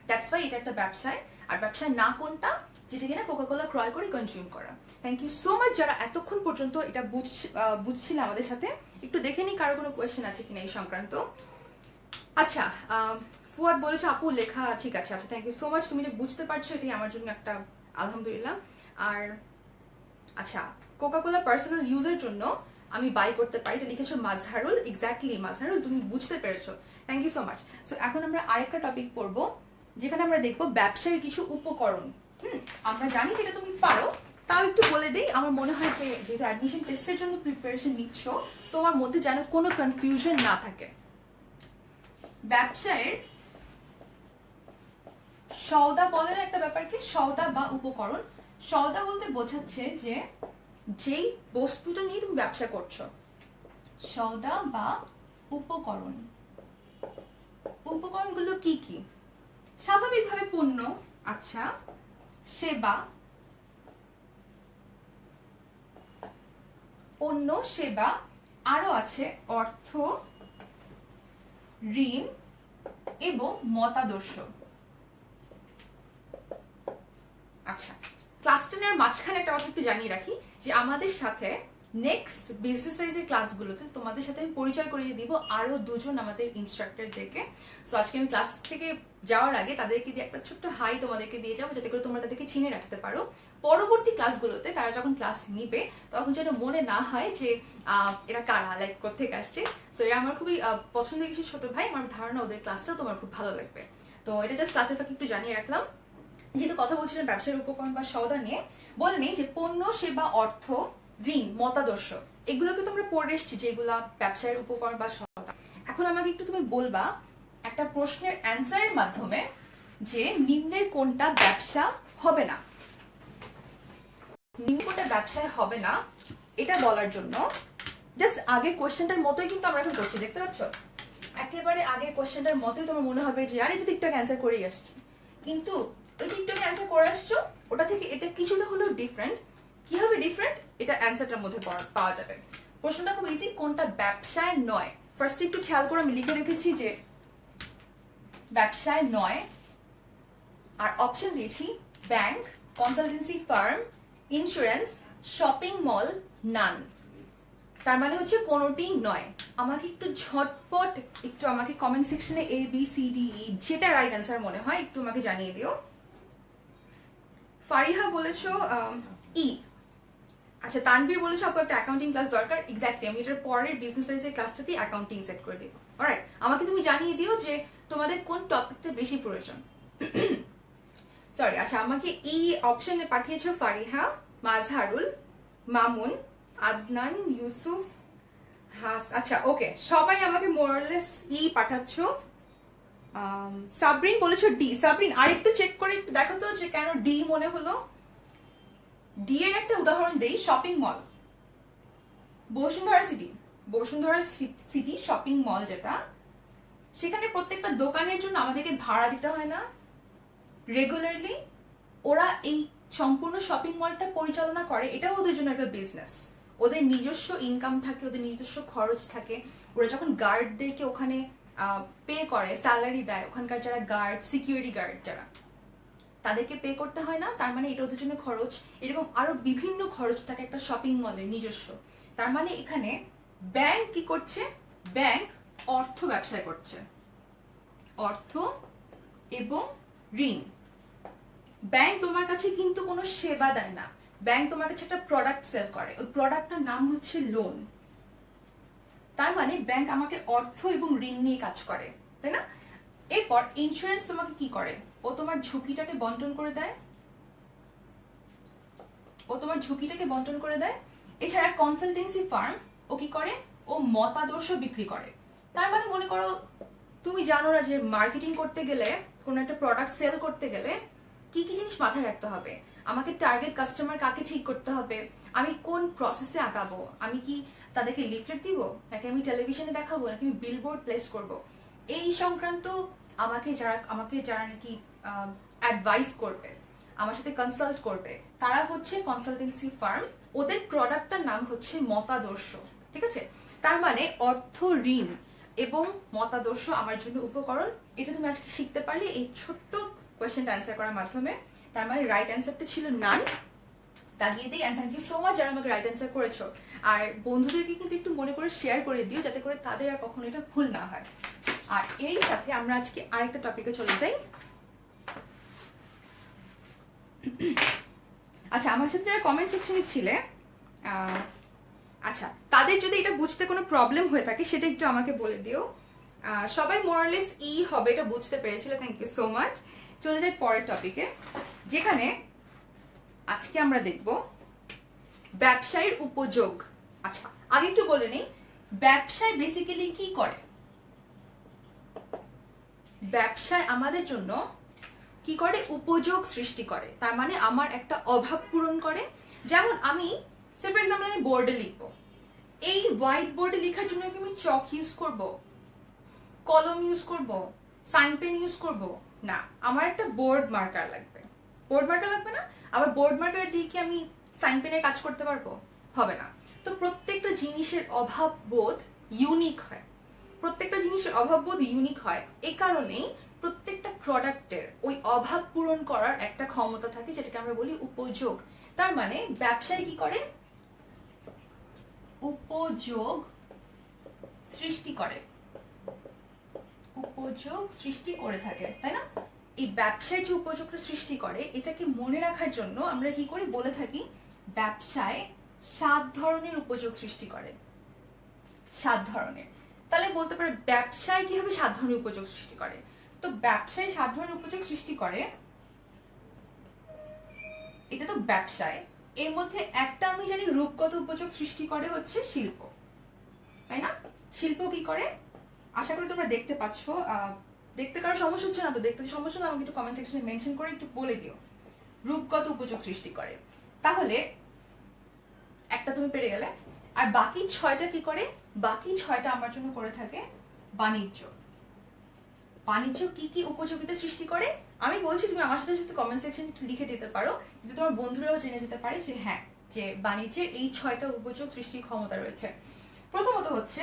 দ্যাটস ওয়াই এটা একটা ব্যবসায়। আর ব্যবসায় না কোনটা? যেটা কিনা কোকাকোলা ক্রয় করে কনজিউম করা। থ্যাংক ইউ সো মাচ যারা এতক্ষণ পর্যন্ত এটা বুঝছিল আমাদের সাথে। একটু দেখে নি কারো কোনো কোয়েশ্চেন আছে কিনা এই সংক্রান্ত। আচ্ছা, ফুয়াদ বলেছে আপু লেখা ঠিক আছে। আচ্ছা, থ্যাংক ইউ সো মাচ, তুমি যে বুঝতে পারছো এটাই আমার জন্য একটা আলহামদুলিল্লাহ। আর আচ্ছা, কোকাকোলা পার্সোনাল ইউজের জন্য আমি বাই করতে পারি, এটা লিখেছো মাজহারুল। এক্স্যাক্টলি মাজহারুল, তুমি বুঝতে পেরেছো, thank you so much. So এখন আমরা আরেকটা টপিক পড়বো, যেখানে আমরা দেখবো ব্যবসায়ের কিছু উপকরণ। আমরা জানি যেটা তুমি পারো, তাও একটু বলে দিই। আমার মনে হয় যে যেহেতু অ্যাডমিশন টেস্টের জন্য প্রিপারেশন নিচ্ছ, তোমার মধ্যে যেন কোনো কনফিউশন না থাকে। ব্যবসায়ের সওদা বলে একটা ব্যাপারকে, সওদা বা উপকরণ। সওদা বলতে বোঝাচ্ছে যে যেই বস্তুটা নিয়ে তুমি ব্যবসা করছো, সওদা বা উপকরণ। উপকরণগুলো কি কি? স্বাভাবিকভাবে পণ্য, আচ্ছা, সেবা, পণ্য, সেবা, আরো আছে অর্থ, ঋণ এবং মতাদর্শ। আচ্ছা, ক্লাস 10 এর মাঝখানে একটা কথা একটু জানিয়ে রাখি যে আমাদের সাথে নেক্সট বিজনেস সাইজের ক্লাসগুলোতে তোমাদের সাথে আমি পরিচয় করিয়ে দিব আরো দুজন আমাদের ইনস্ট্রাক্টরদেরকে। সো আজকে আমি ক্লাস থেকে যাওয়ার আগে তাদেরকে দিয়ে একটা ছোট্ট হাই তোমাদেরকে দিয়ে যাবো, যাতে করে তোমরা তাদেরকে চিনে রাখতে পারো। পরবর্তী ক্লাসগুলোতে তারা যখন ক্লাস নিবে তখন যেন মনে না হয় যে এরা কারা, লাইক কোথেকে আসছে। সো এরা আমার খুবই পছন্দের কিছু ছোট ভাই, আমার ধারণা ওদের ক্লাসটাও তোমার খুব ভালো লাগবে। তো এটা জাস্ট ক্লাসের ফাঁকে একটু জানিয়ে রাখলাম। যেহেতু কথা বলছিলেন ব্যবসায়ের উপকরণ বা সওদা নিয়ে, বলে নেই যে পণ্য, সেবা, অর্থ, ঋণ, মতাদর্শ, এগুলোকে তোমরা পড়ে এসছি যেগুলা ব্যবসায়ের উপকরণ বা সওদা। এখন আমাকে একটু তুমি বলবা একটা প্রশ্নের অ্যান্সারের মাধ্যমে যে নিম্নের কোনটা ব্যবসা হবে না। নিম্নটা ব্যবসায় হবে না এটা বলার জন্য জাস্ট আগের কোশ্চেনটার মতোই কিন্তু আমরা এখন করছি, দেখতে পাচ্ছ? একেবারে আগের কোশ্চেনটার মতোই তোমার মনে হবে যে আরে টিকটক অ্যান্সার করেই আসছি, কিন্তু ওই টিকটক অ্যান্সার করে আসছো ওটা থেকে এটা কিছুটা হলেও ডিফারেন্ট। কি হবে ডিফারেন্ট এটা অ্যান্সারটার মধ্যে পাওয়া যাবে। প্রশ্নটা খুব ইজি, কোনটা ব্যবসায় নয়। ফার্স্ট একটু খেয়াল করে আমি লিখে রেখেছি যে ব্যবসায় নয়, আর অপশন দিয়েছি bank, consultancy firm, insurance, shopping mall, none. তার মানে হচ্ছে কোনোটি নয়। আমাকে একটু ঝটপট একটু আমাকে কমেন্ট সেকশনে A B C D E যেটা রাইট অ্যান্সার মনে হয় একটু আমাকে জানিয়ে দিও। ফারিহা বলেছো ই। আচ্ছা, তানভীর বলেছো আপু একটা অ্যাকাউন্টিং ক্লাস দরকার। এক্স্যাক্টলি, আমি এটার পরের বিজনেস স্টাডিজের ক্লাসটাতেই অ্যাকাউন্টিং সেট করে দিব। অলরাইট, আমাকে তুমি জানিয়ে দিও যে তোমাদের কোন টপিকটা বেশি প্রয়োজন। সরি, আচ্ছা আমাকে ই অপশনে পাঠিয়েছো ফারিহা, মাজহারুল, মামুন, আদনান, ইউসুফ, হাস। আচ্ছা ওকে, সবাই আমাকে মোরালেস ই পাঠাচ্ছ। সাবরিন বলেছো ডি। সাবরিন আরেকটু চেক করে একটু দেখো তো যে কেন ডি মনে হলো। ডি এর একটা উদাহরণ দেই, shopping mall, Bashundhara city. Bashundhara city shopping mall যেটা, সেখানে প্রত্যেকটা দোকানের জন্য আমাদেরকে ভাড়া দিতে হয় না রেগুলারলি। ওরা এই সম্পূর্ণ শপিং মলটা পরিচালনা করে, এটাও ওদের জন্য একটা বিজনেস। ওদের নিজস্ব ইনকাম থাকে, ওদের নিজস্ব খরচ থাকে। ওরা যখন গার্ডদেরকে ওখানে পে করে, স্যালারি দেয়, ওখানকার যারা গার্ড, সিকিউরিটি গার্ড যারা, তাদেরকে পে করতে হয় না। তার মানে এটা ওদের জন্য খরচ। এরকম আরো বিভিন্ন খরচ থাকে একটা শপিং মলের নিজস্ব। তার মানে এখানে ব্যাংক কি করছে? ব্যাংক অর্থ ব্যবসায় করছে, অর্থ এবং ঋণ। ব্যাংক তোমার কাছে কিন্তু কোনো সেবা দেয় না, ব্যাংক তোমার কাছে একটা প্রোডাক্ট সেল করে, ওই প্রোডাক্টটার নাম হচ্ছে লোন। তার মানে ব্যাংক আমাকে অর্থ এবং ঋণ নিয়ে কাজ করে, তাই না? এরপর ইন্স্যুরেন্স তোমাকে কি করে? ও তোমার ঝুঁকিটাকে বন্টন করে দেয়, ও তোমার ঝুঁকিটাকে বন্টন করে দেয়। এছাড়া কনসালটেন্সি ফার্ম ও কি করে? ও মতাদর্শ বিক্রি করে। তার মানে মনে করো তুমি জানো না যে মার্কেটিং করতে গেলে, কোনো একটা প্রোডাক্ট সেল করতে গেলে কি কি জিনিস মাথায় রাখতে হবে। আমাকে টার্গেট কাস্টমার কাকে ঠিক করতে হবে, আমি কোন প্রসেসে আগাবো, আমি কি তাদেরকে লিফলেট দিব, নাকি আমি টেলিভিশনে দেখাবো, নাকি আমি বিলবোর্ড প্লেস করব, এই সংক্রান্ত আমাকে যারা নাকি অ্যাডভাইস করবে, আমার সাথে কনসাল্ট করবে, তারা হচ্ছে কনসালটেন্সি ফার্ম। ওদের প্রোডাক্টটার নাম হচ্ছে মতাদর্শ, ঠিক আছে? তার মানে অর্থ, ঋণ এবং মতাদর্শ আমার জন্য উপকরণ। এটা তুমি আজকে শিখতে পারলে এই ছোট্ট কোয়েশ্চেনটা অ্যান্সার করার মাধ্যমে। তার মানে রাইট অ্যান্সারটা ছিল নান। দাগিয়ে দিই। And thank you so much যারা আমাকে রাইট অ্যান্সার করেছো। আর বন্ধুদেরকে কিন্তু একটু মনে করে শেয়ার করে দিও, যাতে করে তাদের আর কখনো এটা ভুল না হয়। আর এর সাথে আমরা আজকে আরেকটা টপিকে চলে যাই। আচ্ছা, আমার সাথে যারা কমেন্ট সেকশনে ছিলে, আচ্ছা তাদের যদি এটা বুঝতে কোনো প্রবলেম হয়ে থাকে সেটা একটু আমাকে বলে দিও। সবাই মোরালেস ই হবে এটা বুঝতে পেরেছিলে, থ্যাংক ইউ সো মাচ। চলে যাই পরের টপিকে, যেখানে আজকে আমরা দেখব ব্যবসায়ের উপযোগ। আচ্ছা আগে একটু বলে নেই, ব্যবসায় বেসিক্যালি কি করে? ব্যবসায় আমাদের জন্য কি করে? উপযোগ সৃষ্টি করে। তার মানে আমার একটা অভাব পূরণ করে। যেমন আমি ফর এক্সাম্পল আমি বোর্ডে লিখবো, এই হোয়াইট বোর্ডে লেখার জন্য কি আমি চক ইউজ করব, কলম ইউজ করব, সাইন পেন ইউজ করব? না, আমার একটা বোর্ড মার্কার লাগবে। বোর্ড মার্কার লাগবে না? আবার বোর্ড মার্কার দিয়ে কি আমি সাইন পেনের কাজ করতে পারবো? হবে না। তো প্রত্যেকটা জিনিসের অভাব বোধ ইউনিক হয়, প্রত্যেকটা জিনিসের অভাব বোধ ইউনিক হয়। এই কারণেই প্রত্যেকটা প্রোডাক্টের ওই অভাব পূরণ করার একটা ক্ষমতা থাকে, যেটাকে আমরা বলি উপযোগ। তার মানে ব্যবসায় কি করে? উপযোগ সৃষ্টি করে, উপযোগ সৃষ্টি করে থাকে, তাই না? এই ব্যবসায় যে উপযোগটা সৃষ্টি করে, এটাকে মনে রাখার জন্য আমরা কি করি? বলে থাকি ব্যবসায় 7 ধরনের উপযোগ সৃষ্টি করে। 7 ধরনের। তাহলে বলতে পারে ব্যবসায় কিভাবে 7 ধরনের উপযোগ সৃষ্টি করে? তো ব্যবসায় 7 ধরনের উপযোগ সৃষ্টি করে, এটা তো ব্যবসায়। এর মধ্যে একটা আমি জানি রূপগত উপযোগ সৃষ্টি করে হচ্ছে শিল্প, তাই না? শিল্প কি করে? আশা করি তোমরা দেখতে পাচ্ছ। দেখতে কারো সমস্যা হচ্ছে না? তো দেখতে সমস্যা না, আমাকে একটু কমেন্ট সেকশনে মেনশন করে একটু বলে দিও। রূপগত উপযোগ সৃষ্টি করে। তাহলে একটা তুমি পেরে গেলে। আর বাকি 6টা কি করে? বাকি 6টা আমার জন্য করে থাকে বাণিজ্য। বাণিজ্য কি কি উপযোগিতা সৃষ্টি করে আমি বলছি, তুমি আমার সাথে সাথে কমেন্ট সেকশন লিখে দিতে পারো, কিন্তু তোমার বন্ধুরাও জেনে যেতে পারে যে হ্যাঁ, যে বাণিজ্যের এই 6টা উপযোগ সৃষ্টির ক্ষমতা রয়েছে। প্রথমত হচ্ছে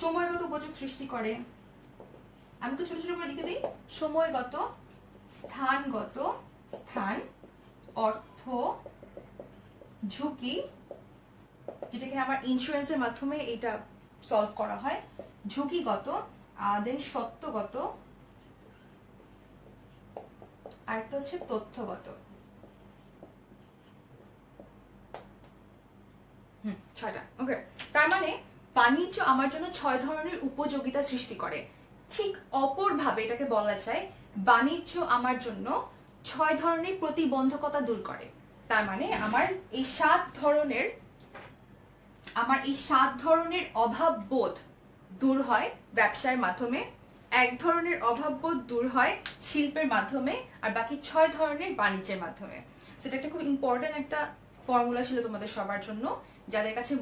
সময়গত উপযোগ সৃষ্টি করে। আমি তো ছোট ছোট করে লিখে দিই। সময়গত, স্থানগত, স্থান, অর্থ, ঝুঁকি, যেটা কিনা আমার ইন্স্যুরেন্সের মাধ্যমে এটা সলভ করা হয়, ঝুঁকিগত, দেন সত্যগত, আরেকটা হচ্ছে তথ্যগত। 6টা। ওকে, তার মানে বাণিজ্য আমার জন্য 6 ধরনের উপযোগিতা সৃষ্টি করে। ঠিক অপরভাবে এটাকে বলা যায় বাণিজ্য আমার জন্য 6 ধরনের প্রতিবন্ধকতা দূর করে। তার মানে আমার এই 7 ধরনের অভাব বোধ দূর হয় ব্যবসার মাধ্যমে, 1 ধরনের অভাব বোধ দূর হয় শিল্পের মাধ্যমে, আর বাকি 6 ধরনের বাণিজ্যের মাধ্যমে। সেটা একটা খুব ইম্পর্টেন্ট একটা ফর্মুলা ছিল তোমাদের সবার জন্য। যাদের কাছে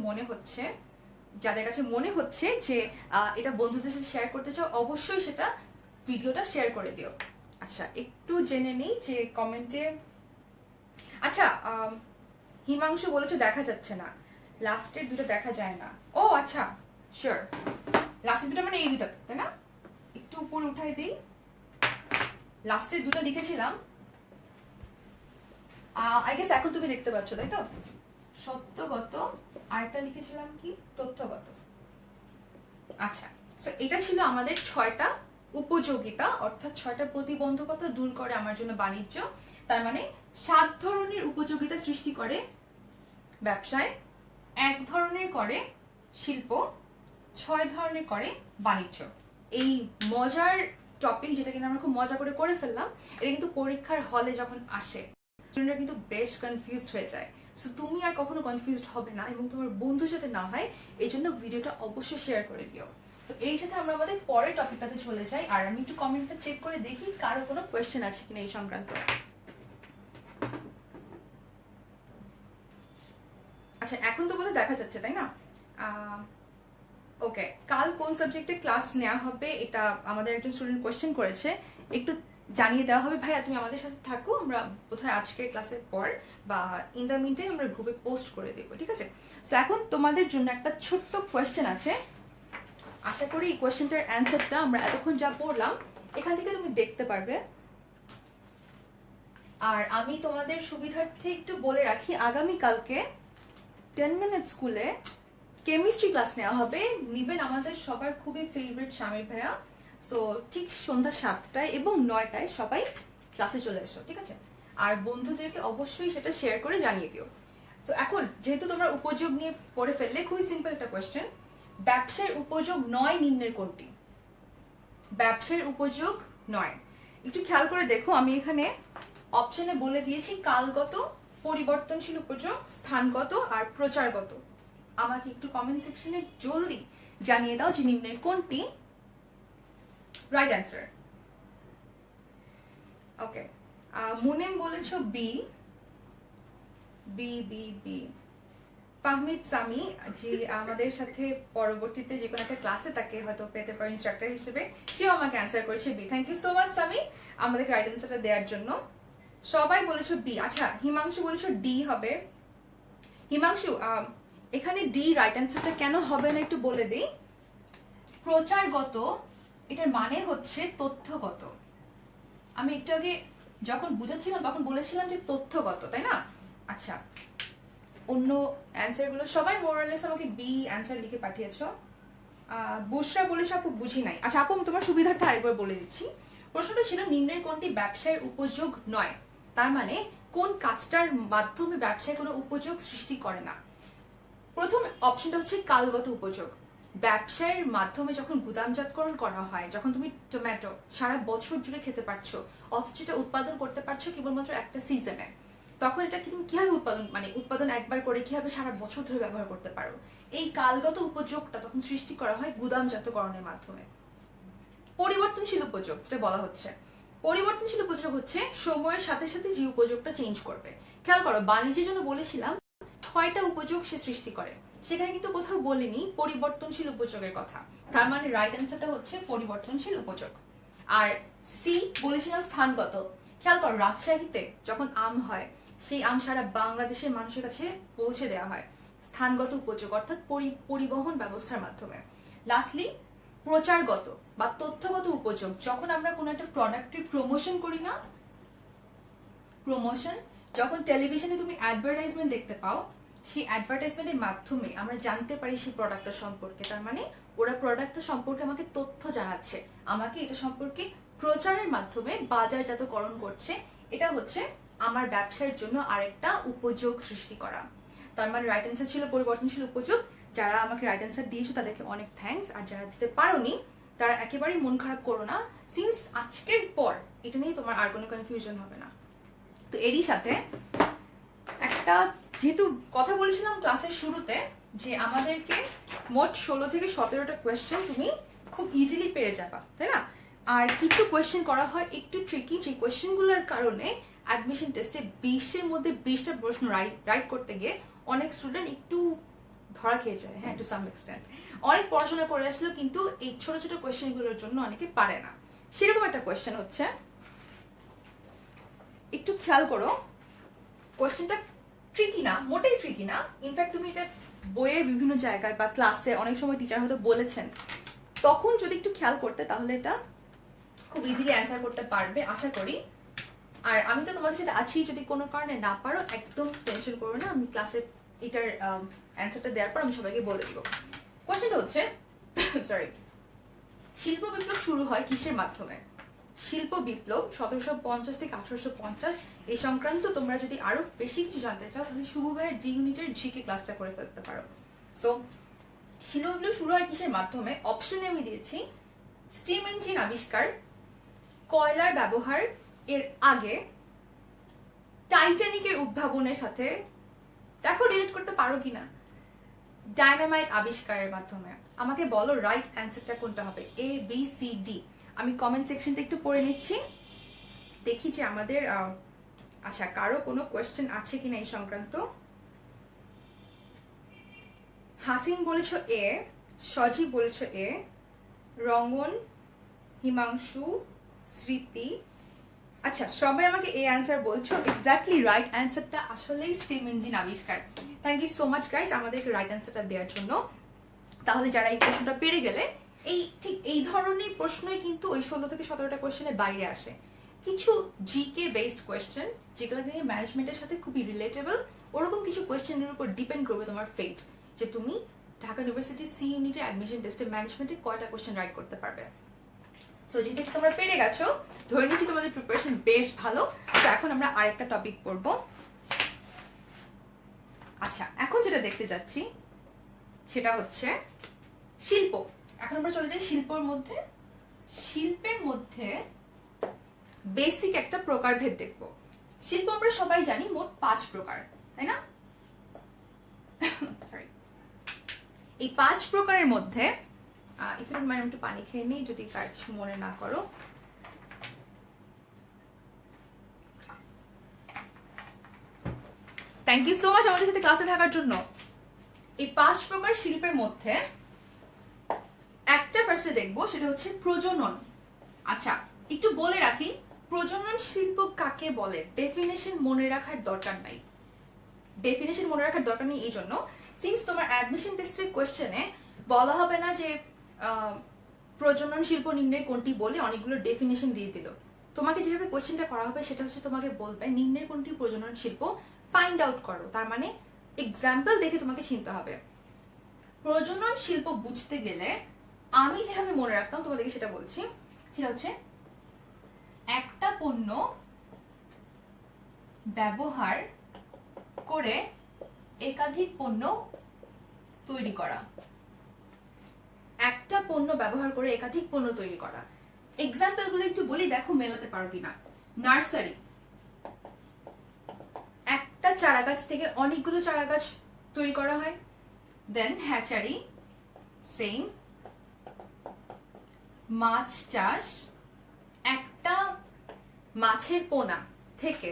মনে হচ্ছে যে এটা বন্ধুদের সাথে শেয়ার করতে চাও, অবশ্যই সেটা ভিডিওটা শেয়ার করে দিও। আচ্ছা, একটু জেনে নিই যে কমেন্টে। আচ্ছা, হিমাংশু বলেছে দেখা যাচ্ছে না, লাস্টের দুটো দেখা যায় না। ও আচ্ছা, শিওর, লাস্টের দুটো মানে এই দুটো, তাই না? একটু উপরে উঠাই দিই। লাস্টের দুটো লিখেছিলাম, আই গেস এখন তুমি দেখতে পাচ্ছ, তাই তো? সত্যগত, আরেকটা লিখেছিলাম কি তথ্যগত। আচ্ছা, সো এটা ছিল আমাদের 6টা উপযোগিতা, অর্থাৎ 6টা প্রতিবন্ধকতা দূর করে আমার জন্য বাণিজ্য। তার মানে 7 ধরনের উপযোগিতা সৃষ্টি করে ব্যবসায়, 1 ধরনের করে শিল্প, 6 ধরনের করে বাণিজ্য। এই মজার টপিক, যেটা কিনা আমরা খুব মজা করে ফেললাম, এটা কিন্তু পরীক্ষার হলে যখন আসে স্টুডেন্টরা কিন্তু বেশ কনফিউজড হয়ে যায়। সো তুমি আর কখনো কনফিউজড হবে না, এবং তোমার বন্ধুর সাথে না হয়, এই জন্য ভিডিওটা অবশ্যই শেয়ার করে দিও। তো এই সাথে আমরা আমাদের পরের টপিকটাতে চলে যাই। আর আমি একটু কমেন্টটা চেক করে দেখি কারো কোনো কোয়েশ্চেন আছে কিনা এই সংক্রান্ত। আচ্ছা, এখন তো বোধহয় দেখা যাচ্ছে, তাই না? ওকে, কাল কোন সাবজেক্টে ক্লাস নেওয়া হবে এটা আমাদের একজন স্টুডেন্ট কোয়েশ্চেন করেছে, একটু জানিয়ে দেওয়া হবে। ভাইয়া তুমি আমাদের সাথে থাকো, আমরা বোধহয় আজকের ক্লাসের পর বা ইন দ্য মিন টাইম আমরা গ্রুপে পোস্ট করে দেবো, ঠিক আছে? সো এখন তোমাদের জন্য একটা ছোট্ট কোয়েশ্চেন আছে। আশা করি এই কোয়েশ্চেনটার অ্যান্সারটা আমরা এতক্ষণ যা পড়লাম এখান থেকে তুমি দেখতে পারবে। আর আমি তোমাদের সুবিধার্থে একটু বলে রাখি, আগামীকালকে 10 মিনিট স্কুলে কেমিস্ট্রি ক্লাস নেওয়া হবে। নিবেন আমাদের সবার খুবই ফেভারিট স্বামীর ভাইয়া। সো ঠিক সন্ধ্যা 7টায় এবং 9টায় সবাই ক্লাসে চলে এসো, ঠিক আছে? আর বন্ধুদেরকে অবশ্যই সেটা শেয়ার করে জানিয়ে দিও। সো এখন যেহেতু তোমরা উপযোগ নিয়ে পড়ে ফেললে, খুবই সিম্পল একটা কোয়েশ্চেন, ব্যবসার উপযোগ 9 নিম্নের কোনটি? ব্যবসার উপযোগ 9, একটু খেয়াল করে দেখো, আমি এখানে অপশনে বলে দিয়েছি কালগত, পরিবর্তনশীল উপযোগ, স্থানগত আর প্রচারগত। আমাকে একটু কমেন্ট সেকশনে জলদি জানিয়ে দাও যে নিম্নের কোনটি রাইট অ্যান্সার। ওকে, মুনিম বলেছো B. B B B Fahmid Sami যে আমাদের সাথে পরবর্তীতে যে কোনো একটা ক্লাসে তাকে হয়তো পেতে পারে ইনস্ট্রাক্টর হিসেবে, সেও আমাকে অ্যান্সার করেছে B. Thank you so much Sami আমাদের রাইট অ্যান্সারটা দেওয়ার জন্য। সবাই বলেছো বি। আচ্ছা, হিমাংশু বলেছো ডি হবে। হিমাংশু, এখানে ডি রাইট অ্যান্সারটা কেন হবে না একটু বলে দিই। প্রচারগত, এটার মানে হচ্ছে তথ্যগত। আমি একটু আগে যখন বুঝাচ্ছিলাম তখন বলেছিলাম যে তথ্যগত, তাই না? আচ্ছা, অন্য অ্যান্সার গুলো সবাই মোরালেস আমাকে বি অ্যান্সার লিখে পাঠিয়েছো। বুশরা বলেছে আপু বুঝি নাই। আচ্ছা আপু, তোমার সুবিধার্থে আরেকবার বলে দিচ্ছি। প্রশ্নটা ছিল নিম্নের কোনটি ব্যবসায়ের উপযোগ নয়? তার মানে কোন কাজটার মাধ্যমে ব্যবসায় কোনো উপযোগ সৃষ্টি করে না। প্রথম অপশনটা হচ্ছে কালগত উপযোগ। ব্যবসায়ের মাধ্যমে যখন গুদামজাতকরণ করা হয়, যখন তুমি টমেটো সারা বছর জুড়ে খেতে পারছো, অথচ এটা উৎপাদন করতে পারছো কেবলমাত্র একটা সিজনে, তখন এটা তুমি কিভাবে উৎপাদন একবার করে কিভাবে সারা বছর ধরে ব্যবহার করতে পারো, এই কালগত উপযোগটা তখন সৃষ্টি করা হয় গুদামজাতকরণের মাধ্যমে। পরিবর্তনশীল উপযোগ যেটা বলা হচ্ছে, পরিবর্তনশীল উপযোগ হচ্ছে সময়ের সাথে সাথে যে উপযোগটা চেঞ্জ করবে। খেয়াল করো, বাণিজ্যের জন্য বলেছিলাম 6টা উপযোগ সে সৃষ্টি করে। সেখানে কিন্তু কোথাও বলিনি পরিবর্তনশীল উপযোগের কথা, তার মানে রাইট অ্যান্সারটা হচ্ছে পরিবর্তনশীল উপযোগ। আর সি বলেছিলাম স্থানগত। খেয়াল করো, রাজশাহীতে যখন আম হয় সেই আম সারা বাংলাদেশের মানুষের কাছে পৌঁছে দেওয়া হয় স্থানগত উপযোগ অর্থাৎ পরিবহন ব্যবস্থার মাধ্যমে। লাস্টলি প্রচারগত বা তথ্যগত উপযোগ, যখন আমরা কোনো একটা প্রোডাক্টের প্রমোশন করি না, প্রমোশন, যখন টেলিভিশনে তুমি অ্যাডভার্টাইজমেন্ট দেখতে পাও, সেই অ্যাডভার্টাইজমেন্টের মাধ্যমে আমরা জানতে পারি সেই প্রোডাক্টটা সম্পর্কে। তার মানে ওরা প্রোডাক্টটা সম্পর্কে আমাকে তথ্য জানাচ্ছে, আমাকে এটা সম্পর্কে প্রচারের মাধ্যমে বাজারজাতকরণ করছে। এটা হচ্ছে আমার ব্যবসার জন্য আরেকটা উপযোগ সৃষ্টি করা। তার মানে রাইট অ্যান্সার ছিল পরিবর্তনশীল উপযোগ। যারা আমাকে রাইট অ্যান্সার দিয়েছো তাদেরকে অনেক থ্যাঙ্কস, আর যারা দিতে পারোনি তারা একেবারেই মন খারাপ করো না, সিন্স আজকের পর এটা নিয়ে তোমার আর কোনো কনফিউশন হবে না। তো এরই সাথে একটা, যেহেতু কথা বলেছিলাম ক্লাসের শুরুতে যে আমাদেরকে মোট 16 থেকে 17টা কোয়েশ্চেন তুমি খুব ইজিলি পেরে যাবা, তাই না? আর কিছু কোয়েশ্চেন করা হয় একটু ট্রিকি, যে কোয়েশ্চেনগুলোর কারণে অ্যাডমিশন টেস্টে 20-এর মধ্যে 20টা প্রশ্ন রাইট করতে গিয়ে অনেক স্টুডেন্ট একটু ধরা খেয়ে যায়, হ্যাঁ, টু সাম এক্সটেন্ট। অনেক পড়াশোনা করে আসলেও কিন্তু এই ছোট ছোট কোয়েশ্চেনগুলোর জন্য অনেকে পারে না। সেরকম একটা কোয়েশ্চেন হচ্ছে, একটু খেয়াল করো, কোয়েশ্চেনটা ট্রিকি না, মোটেই ট্রিকি না। ইনফ্যাক্ট তুমি এটা বইয়ের বিভিন্ন জায়গায় বা ক্লাসে অনেক সময় টিচার হয়তো বলেছেন, তখন যদি একটু খেয়াল করতে তাহলে এটা খুব ইজিলি অ্যান্সার করতে পারবে আশা করি। আর আমি তো তোমাদের সাথে আছি, যদি কোনো কারণে না পারো একদম টেনশন করো না, আমি ক্লাসের এটার অ্যান্সারটা দেওয়ার পর আমি সবাইকে বলে দিব। কোয়েশ্চেনটা হচ্ছে সরি, শিল্প বিপ্লব শুরু হয় কিসের মাধ্যমে? শিল্প বিপ্লব 1750 থেকে 1850, এই সংক্রান্ত তোমরা যদি আরো বেশি কিছু জানতে চাও তাহলে শুভ ভাইয়ের ডি ইউনিটের জিকে ক্লাসটা করে ফেলতে পারো। সো শিল্প বিপ্লব শুরু হয় কিসের মাধ্যমে? অপশনে আমি দিয়েছি স্টিম ইঞ্জিন আবিষ্কার, কয়লার ব্যবহার এর আগে, টাইটানিকের উদ্ভাবনের সাথে, দেখো রিলেট করতে পারো কিনা, ডায়নামাইট আবিষ্কারের মাধ্যমে। আমাকে বলো রাইট অ্যান্সারটা কোনটা হবে, এ বি সি ডি। আমি কমেন্ট সেকশনটা একটু পড়ে নিচ্ছি, দেখি যে আমাদের আচ্ছা কারো কোনো কোয়েশ্চেন আছে কিনা এই সংক্রান্ত। হাসিন বলেছ এ, সজীব বলেছ এ, রঙ্গন, হিমাংশু, স্মৃতি, আচ্ছা সবাই আমাকে এই অ্যান্সার বলছো। এক্স্যাক্টলি রাইট অ্যান্সারটা আসলেই স্টিম ইঞ্জিন আবিষ্কার। Thank you so much guys আমাদেরকে রাইট অ্যান্সারটা দেওয়ার জন্য। তাহলে যারা এই প্রশ্নটা পেরে গেলে, এই ঠিক এই ধরনের প্রশ্নই কিন্তু ওই 16 থেকে 17টা কোয়েশ্চেনের বাইরে আসে। কিছু জিকে বেসড কোয়েশ্চেন যেগুলো নিয়ে ম্যানেজমেন্টের সাথে খুবই রিলেটেবল, ওরকম কিছু কোয়েশ্চেনের উপর ডিপেন্ড করবে তোমার ফেট, যে তুমি ঢাকা ইউনিভার্সিটি সি ইউনিটের অ্যাডমিশন টেস্টে ম্যানেজমেন্টে কয়টা কোয়েশ্চেন রাইট করতে পারবে। সো যেহেতু তোমরা পেরে গেছো, ধরে নিচ্ছি তোমাদের প্রিপারেশন বেশ ভালো। তো এখন আমরা আরেকটা টপিক পড়বো। আচ্ছা এখন যেটা দেখতে যাচ্ছি সেটা হচ্ছে শিল্প। এখন আমরা চলে যাই শিল্পের মধ্যে। শিল্পের মধ্যে বেসিক একটা প্রকারভেদ দেখব। শিল্প আমরা সবাই জানি মোট 5 প্রকার, তাই না? সরি, এই 5 প্রকারের মধ্যে একটু পানি খেয়ে নিই যদি কার কিছু মনে না করো। থ্যাংক ইউ সো মাচ আমাদের সাথে ক্লাসে থাকার জন্য। এই 5 প্রকার শিল্পের মধ্যে একটা ফার্স্টে দেখবো, সেটা হচ্ছে প্রজনন। আচ্ছা একটু বলে রাখি, প্রজনন শিল্প কাকে বলে ডেফিনেশন মনে রাখার দরকার নাই। ডেফিনেশন মনে রাখার দরকার নেই এই জন্য, সিন্স তোমার অ্যাডমিশন টেস্টের কোয়েশ্চেনে বলা হবে না যে প্রজনন শিল্প নিম্নের কোনটি বলে অনেকগুলো ডেফিনেশন দিয়ে দিল। তোমাকে যেভাবে কোয়েশ্চেনটা করা হবে সেটা হচ্ছে তোমাকে বলবে নিম্নের কোনটি প্রজনন শিল্প, ফাইন্ড আউট করো। তার মানে এক্সাম্পল দেখে তোমাকে চিনতে হবে। প্রজনন শিল্প বুঝতে গেলে আমি যেভাবে মনে রাখতাম তোমাদেরকে সেটা বলছি, সেটা হচ্ছে একটা পণ্য ব্যবহার করে একাধিক পণ্য তৈরি করা। একটা পণ্য ব্যবহার করে একাধিক পণ্য তৈরি করা। এক্সাম্পল গুলো একটু বলি, দেখো মেলাতে পারো কিনা। নার্সারি, একটা চারা গাছ থেকে অনেকগুলো চারা গাছ তৈরি করা হয়। দেন হ্যাচারি, সেম। মাছ চাষ, একটা মাছের পোনা থেকে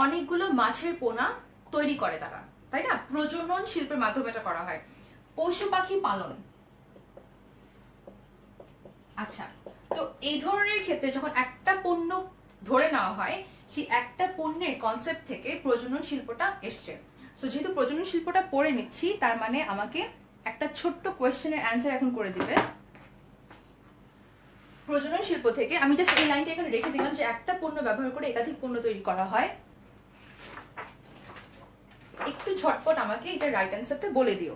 অনেকগুলো মাছের পোনা তৈরি করে তারা, তাই না? প্রজনন শিল্পের মাধ্যমে এটা করা হয়। পশু পাখি পালন, আচ্ছা, তো এই ধরনের ক্ষেত্রে যখন একটা পণ্য ধরে নেওয়া হয়, সেই একটা পণ্যের কনসেপ্ট থেকে প্রজনন শিল্পটা এসছে। সো যেহেতু প্রজনন শিল্পটা পড়ে নিচ্ছি, তার মানে আমাকে একটা ছোট্ট কোয়েশ্চেনের অ্যান্সার এখন করে দিবে। প্রজনন শিল্প থেকে আমি জাস্ট এই লাইনটা এখানে রেখে দিলাম যে একটা পণ্য ব্যবহার করে একাধিক পণ্য তৈরি করা হয়। একটু ঝটপট আমাকে এটা রাইট অ্যান্সারটা বলে দিও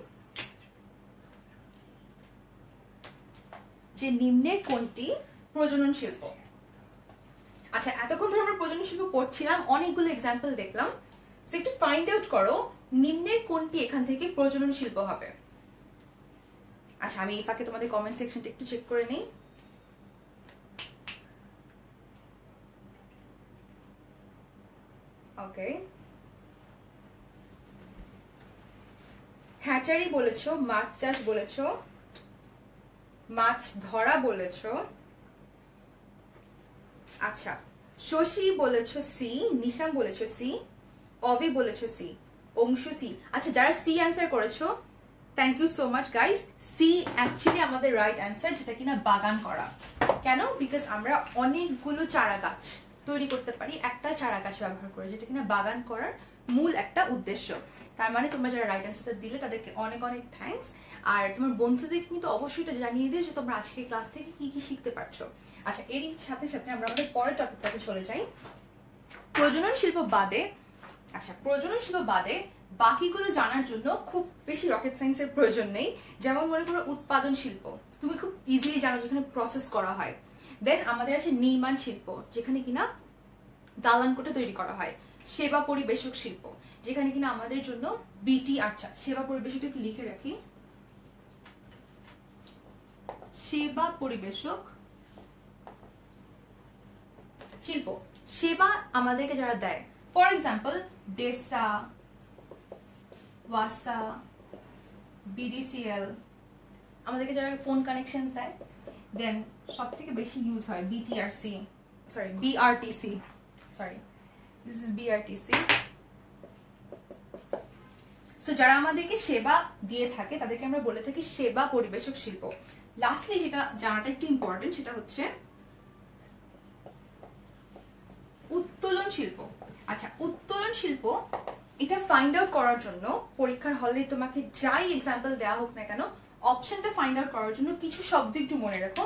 যে নিম্নের কোনটি প্রজনন শিল্প। আচ্ছা, এতক্ষণ ধরে আমরা প্রজনন শিল্প পড়ছিলাম, অনেকগুলো এক্সাম্পল দেখলাম। সো একটু ফাইন্ড আউট করো নিম্নের কোনটি এখান থেকে প্রজনন শিল্প হবে। আচ্ছা, আমি এই ফাঁকে তোমাদের কমেন্ট সেকশনটা একটু চেক করে নিই। ওকে, হ্যাচারি বলেছো, মাছ চাষ বলেছো, মাছ ধরা বলেছো, আচ্ছা, শশী বলেছো সি, নিশান বলেছো সি, অভি বলেছো সি, অংশু সি। আচ্ছা, যারা সি অ্যান্সার করেছো thank you so much guys. C actually আমাদের রাইট অ্যান্সার, যেটা কিনা বাগান করা। কেন? বিকজ আমরা অনেকগুলো চারা গাছ তৈরি করতে পারি একটা চারা গাছ ব্যবহার করে, যেটা কিনা বাগান করার মূল একটা উদ্দেশ্য। তার মানে তোমরা যারা রাইট অ্যান্সারটা দিলে তাদেরকে অনেক অনেক থ্যাঙ্কস। আর তোমার বন্ধুদের কিন্তু অবশ্যই এটা জানিয়ে দিও যে তোমরা আজকের ক্লাস থেকে কি কি শিখতে পারছো। আচ্ছা, এরই সাথে সাথে আমরা আমাদের পরের টপিকটাতে চলে যাই, প্রজনন শিল্প বাদে। আচ্ছা, প্রজনন শিল্প বাদে বাকিগুলো জানার জন্য খুব বেশি রকেট সায়েন্সের প্রয়োজন নেই। যেমন মনে করো উৎপাদন শিল্প, তুমি খুব ইজিলি জানো যেখানে প্রসেস করা হয়। দেন আমাদের আছে নির্মাণ শিল্প, যেখানে কিনা দালান কোঠা তৈরি করা হয়। সেবা পরিবেশক শিল্প, যেখানে কিনা আমাদের জন্য বিটি, আচ্ছা সেবা পরিবেশক একটু লিখে রাখি, সেবা পরিবেশক শিল্প, সেবা আমাদেরকে যারা দেয়, ফর এক্সাম্পল ডেসা, ওয়াসা, বিডিসিএল, আমাদেরকে যারা ফোন কানেকশন দেয়। দেন সব থেকে বেশি ইউজ হয় BTRC, sorry BRTC, sorry this is BRTC. So যারা আমাদেরকে সেবা দিয়ে থাকে তাদেরকে আমরা বলে থাকি সেবা পরিবেশক শিল্প। লাস্টলি যেটা জানাটা একটু ইম্পর্টেন্ট, সেটা হচ্ছে উত্তোলন শিল্প। আচ্ছা, উত্তোলন শিল্প এটা ফাইন্ড আউট করার জন্য পরীক্ষার হলে তোমাকে যাই এক্সাম্পল দেওয়া হোক না কেন, অপশনটা ফাইন্ড আউট করার জন্য কিছু শব্দ একটু মনে রাখো।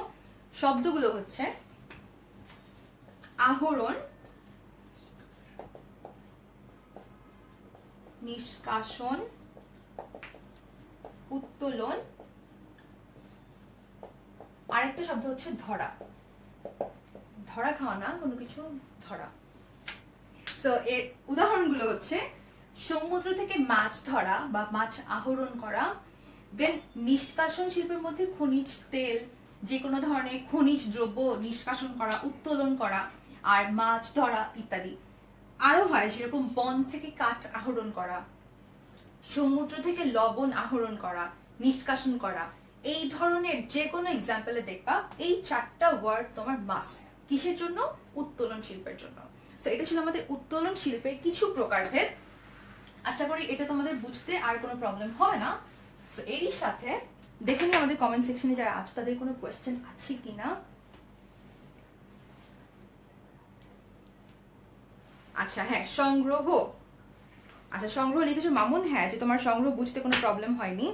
শব্দগুলো হচ্ছে আহরণ, নিষ্কাশন, উত্তোলন, আরেকটা শব্দ হচ্ছে ধরা। ধরা খাওয়া না, কোনো কিছু ধরা। সো এর উদাহরণগুলো হচ্ছে সমুদ্র থেকে মাছ ধরা বা মাছ আহরণ করা। দেন নিষ্কাশন শিল্পের মধ্যে খনিজ তেল, যে কোনো ধরনের খনিজ দ্রব্য নিষ্কাশন করা, উত্তোলন করা, আর মাছ ধরা ইত্যাদি। আরো হয় যেরকম বন থেকে কাঠ আহরণ করা, সমুদ্র থেকে লবণ আহরণ করা, নিষ্কাশন করা। এই ধরনের যে কোনো এক্সাম্পলে দেখবা এই চারটা ওয়ার্ড তোমার মাস্ট। কিসের জন্য? উত্তোলন শিল্পের জন্য। সো এটা ছিল আমাদের উত্তোলন শিল্পের কিছু প্রকারভেদ। আশা করি এটা তোমাদের বুঝতে আর কোনো প্রবলেম হবে না। সো এরই সাথে দেখে নিই আমাদের কমেন্ট সেকশনে যারা আছে তাদের কোনো কোয়েশ্চেন আছে কিনা। আচ্ছা হ্যাঁ, সংগ্রহ। আচ্ছা, সংগ্রহ লিখেছো মামুন, হ্যাঁ যে তোমার সংগ্রহ বুঝতে কোনো প্রবলেম হয়নি।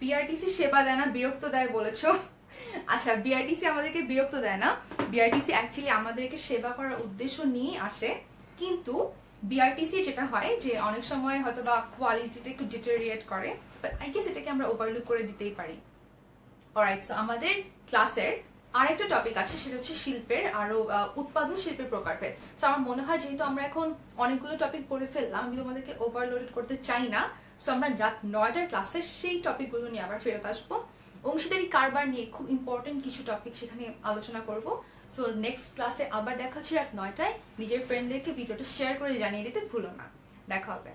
বিআরটিসি সেবা দেয় না, বিরক্ত দেয় বলেছো। আচ্ছা, বিআরটিসি আমাদেরকে বিরক্ত দেয় না, বিআরটিসি অ্যাকচুয়ালি আমাদেরকে সেবা করার উদ্দেশ্য নিয়ে আসে। কিন্তু বিআরটিসি যেটা হয় যে অনেক সময় হয়তো বা কোয়ালিটিটা একটু ডিটেরিয়েট করে, বাট আই গেস এটাকে আমরা ওভারলুক করে দিতেই পারি। অলরাইট, সো আমাদের ক্লাসের আরেকটা টপিক আছে, সেটা হচ্ছে শিল্পের আরো উৎপাদন শিল্পের প্রকারভেদ। সো আমার মনে হয় যেহেতু আমরা এখন অনেকগুলো টপিক পড়ে ফেললাম, আমি তোমাদেরকে ওভারলোডেড করতে চাই না। সো আমরা রাত 9টার ক্লাসে সেই টপিকগুলো নিয়ে আবার ফেরত আসবো। অংশীদারি কারবার নিয়ে খুব ইম্পর্টেন্ট কিছু টপিক সেখানে আলোচনা করব। সো নেক্সট ক্লাসে আবার দেখা হচ্ছে রাত 9টায়। নিজের ফ্রেন্ডদেরকে ভিডিওটা শেয়ার করে জানিয়ে দিতে ভুলো না। দেখা হবে।